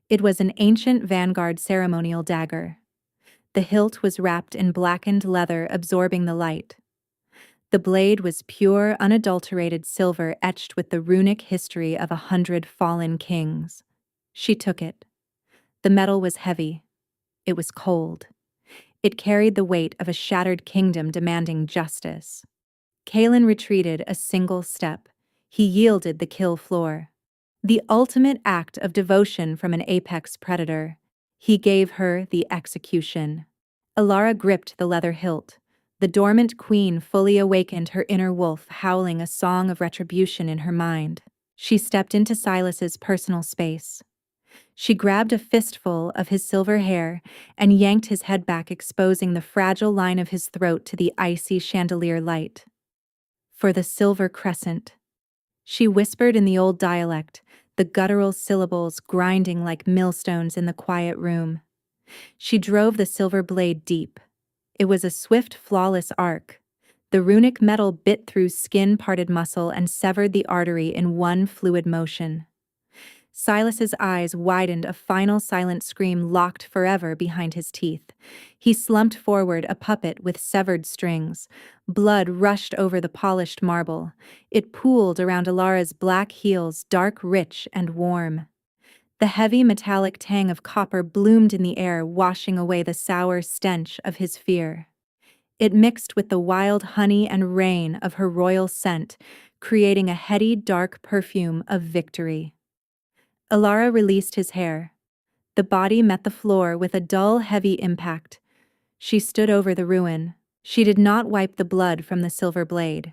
It was an ancient vanguard ceremonial dagger. The hilt was wrapped in blackened leather absorbing the light. The blade was pure, unadulterated silver etched with the runic history of 100 fallen kings. She took it. The metal was heavy. It was cold. It carried the weight of a shattered kingdom demanding justice. Kaelen retreated a single step. He yielded the kill floor. The ultimate act of devotion from an apex predator. He gave her the execution. Elara gripped the leather hilt. The dormant queen fully awakened her inner wolf, howling a song of retribution in her mind. She stepped into Silas's personal space. She grabbed a fistful of his silver hair and yanked his head back, exposing the fragile line of his throat to the icy chandelier light. For the Silver Crescent, she whispered in the old dialect, the guttural syllables grinding like millstones in the quiet room. She drove the silver blade deep. It was a swift, flawless arc. The runic metal bit through skin-parted muscle and severed the artery in one fluid motion. Silas's eyes widened, a final silent scream locked forever behind his teeth. He slumped forward, a puppet with severed strings. Blood rushed over the polished marble. It pooled around Elara's black heels, dark, rich, and warm. The heavy metallic tang of copper bloomed in the air, washing away the sour stench of his fear. It mixed with the wild honey and rain of her royal scent, creating a heady, dark perfume of victory. Elara released his hair. The body met the floor with a dull, heavy impact. She stood over the ruin. She did not wipe the blood from the silver blade.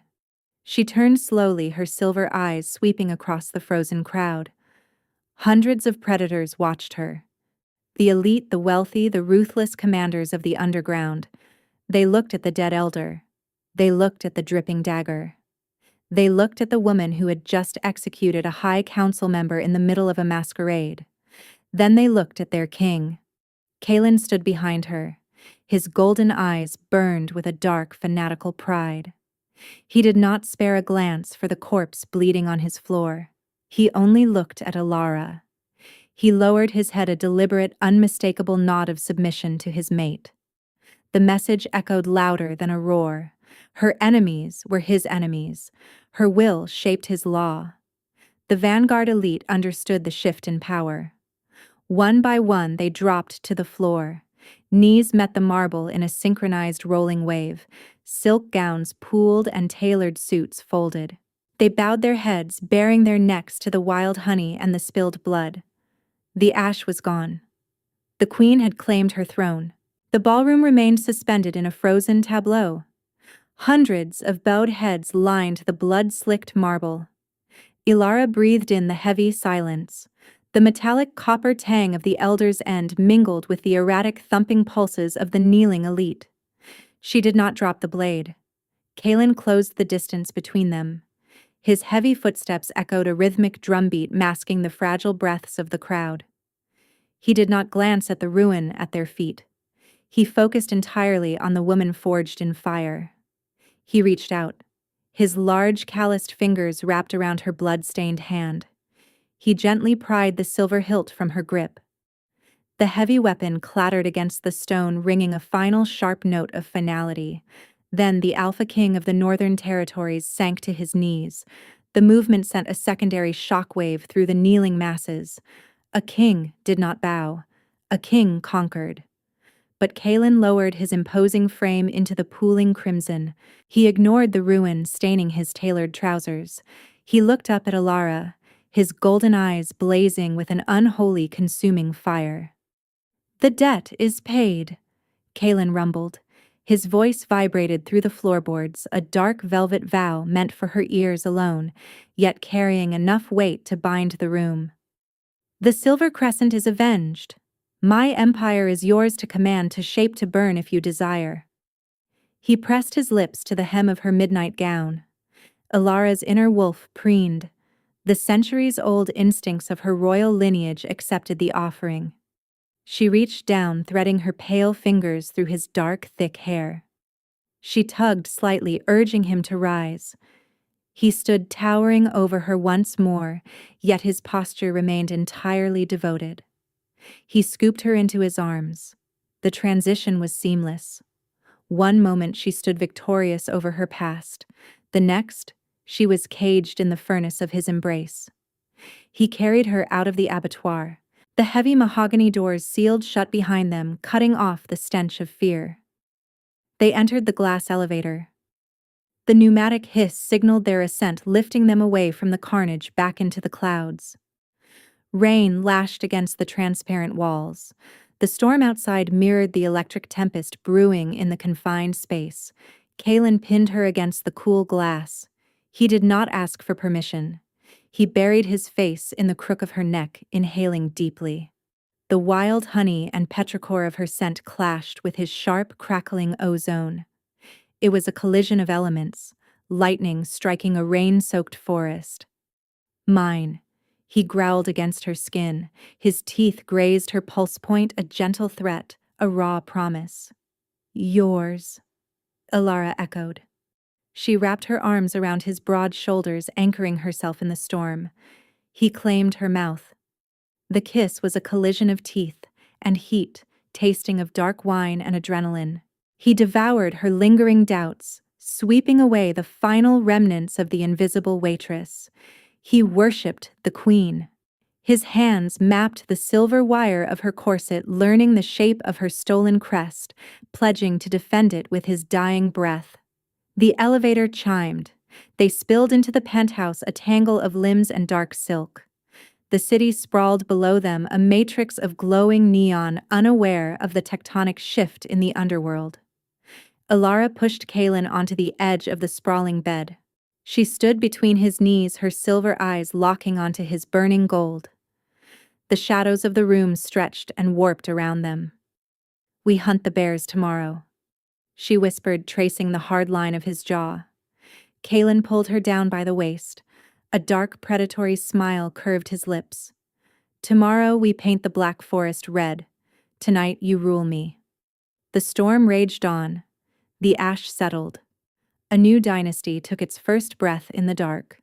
She turned slowly, her silver eyes sweeping across the frozen crowd. Hundreds of predators watched her. The elite, the wealthy, the ruthless commanders of the underground. They looked at the dead elder. They looked at the dripping dagger. They looked at the woman who had just executed a high council member in the middle of a masquerade. Then they looked at their king. Kaelen stood behind her. His golden eyes burned with a dark, fanatical pride. He did not spare a glance for the corpse bleeding on his floor. He only looked at Elara. He lowered his head, a deliberate, unmistakable nod of submission to his mate. The message echoed louder than a roar. Her enemies were his enemies. Her will shaped his law. The vanguard elite understood the shift in power. One by one, they dropped to the floor. Knees met the marble in a synchronized rolling wave. Silk gowns pooled and tailored suits folded. They bowed their heads, baring their necks to the wild honey and the spilled blood. The ash was gone. The queen had claimed her throne. The ballroom remained suspended in a frozen tableau. Hundreds of bowed heads lined the blood-slicked marble. Elara breathed in the heavy silence. The metallic copper tang of the elder's end mingled with the erratic thumping pulses of the kneeling elite. She did not drop the blade. Kaelen closed the distance between them. His heavy footsteps echoed a rhythmic drumbeat, masking the fragile breaths of the crowd. He did not glance at the ruin at their feet. He focused entirely on the woman forged in fire. He reached out. His large, calloused fingers wrapped around her blood-stained hand. He gently pried the silver hilt from her grip. The heavy weapon clattered against the stone, ringing a final sharp note of finality. Then the Alpha King of the Northern Territories sank to his knees. The movement sent a secondary shockwave through the kneeling masses. A king did not bow. A king conquered. But Kaelen lowered his imposing frame into the pooling crimson. He ignored the ruin staining his tailored trousers. He looked up at Elara, his golden eyes blazing with an unholy, consuming fire. "The debt is paid," Kaelen rumbled. His voice vibrated through the floorboards, a dark velvet vow meant for her ears alone, yet carrying enough weight to bind the room. "The Silver Crescent is avenged. My empire is yours to command, to shape, to burn if you desire." He pressed his lips to the hem of her midnight gown. Elara's inner wolf preened. The centuries-old instincts of her royal lineage accepted the offering. She reached down, threading her pale fingers through his dark, thick hair. She tugged slightly, urging him to rise. He stood towering over her once more, yet his posture remained entirely devoted. He scooped her into his arms. The transition was seamless. One moment she stood victorious over her past. The next, she was caged in the furnace of his embrace. He carried her out of the abattoir. The heavy mahogany doors sealed shut behind them, cutting off the stench of fear. They entered the glass elevator. The pneumatic hiss signaled their ascent, lifting them away from the carnage back into the clouds. Rain lashed against the transparent walls. The storm outside mirrored the electric tempest brewing in the confined space. Kaelen pinned her against the cool glass. He did not ask for permission. He buried his face in the crook of her neck, inhaling deeply. The wild honey and petrichor of her scent clashed with his sharp, crackling ozone. It was a collision of elements, lightning striking a rain-soaked forest. Mine. He growled against her skin. His teeth grazed her pulse point, a gentle threat, a raw promise. Yours, Elara echoed. She wrapped her arms around his broad shoulders, anchoring herself in the storm. He claimed her mouth. The kiss was a collision of teeth and heat, tasting of dark wine and adrenaline. He devoured her lingering doubts, sweeping away the final remnants of the invisible waitress. He worshipped the queen. His hands mapped the silver wire of her corset, learning the shape of her stolen crest, pledging to defend it with his dying breath. The elevator chimed. They spilled into the penthouse, a tangle of limbs and dark silk. The city sprawled below them, a matrix of glowing neon, unaware of the tectonic shift in the underworld. Elara pushed Kaelen onto the edge of the sprawling bed. She stood between his knees, her silver eyes locking onto his burning gold. The shadows of the room stretched and warped around them. "We hunt the bears tomorrow," she whispered, tracing the hard line of his jaw. Kaelen pulled her down by the waist. A dark, predatory smile curved his lips. "Tomorrow we paint the Black Forest red. Tonight you rule me." The storm raged on. The ash settled. A new dynasty took its first breath in the dark.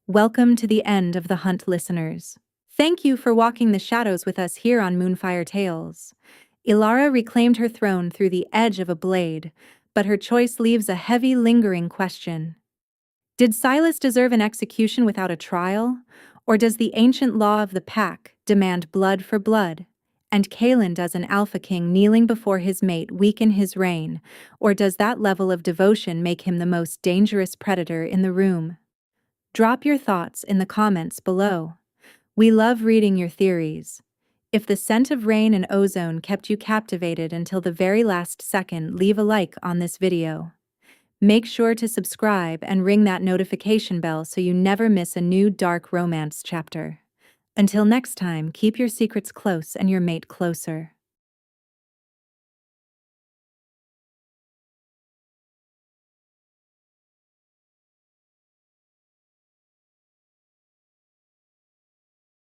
Welcome to the end of the hunt, listeners. Thank you for walking the shadows with us here on Moonfire Tales. Elara reclaimed her throne through the edge of a blade, but her choice leaves a heavy, lingering question. Did Silas deserve an execution without a trial? Or does the ancient law of the pack demand blood for blood? And Kaelen, does an alpha king kneeling before his mate weaken his reign? Or does that level of devotion make him the most dangerous predator in the room? Drop your thoughts in the comments below. We love reading your theories. If the scent of rain and ozone kept you captivated until the very last second, leave a like on this video. Make sure to subscribe and ring that notification bell so you never miss a new dark romance chapter. Until next time, keep your secrets close and your mate closer.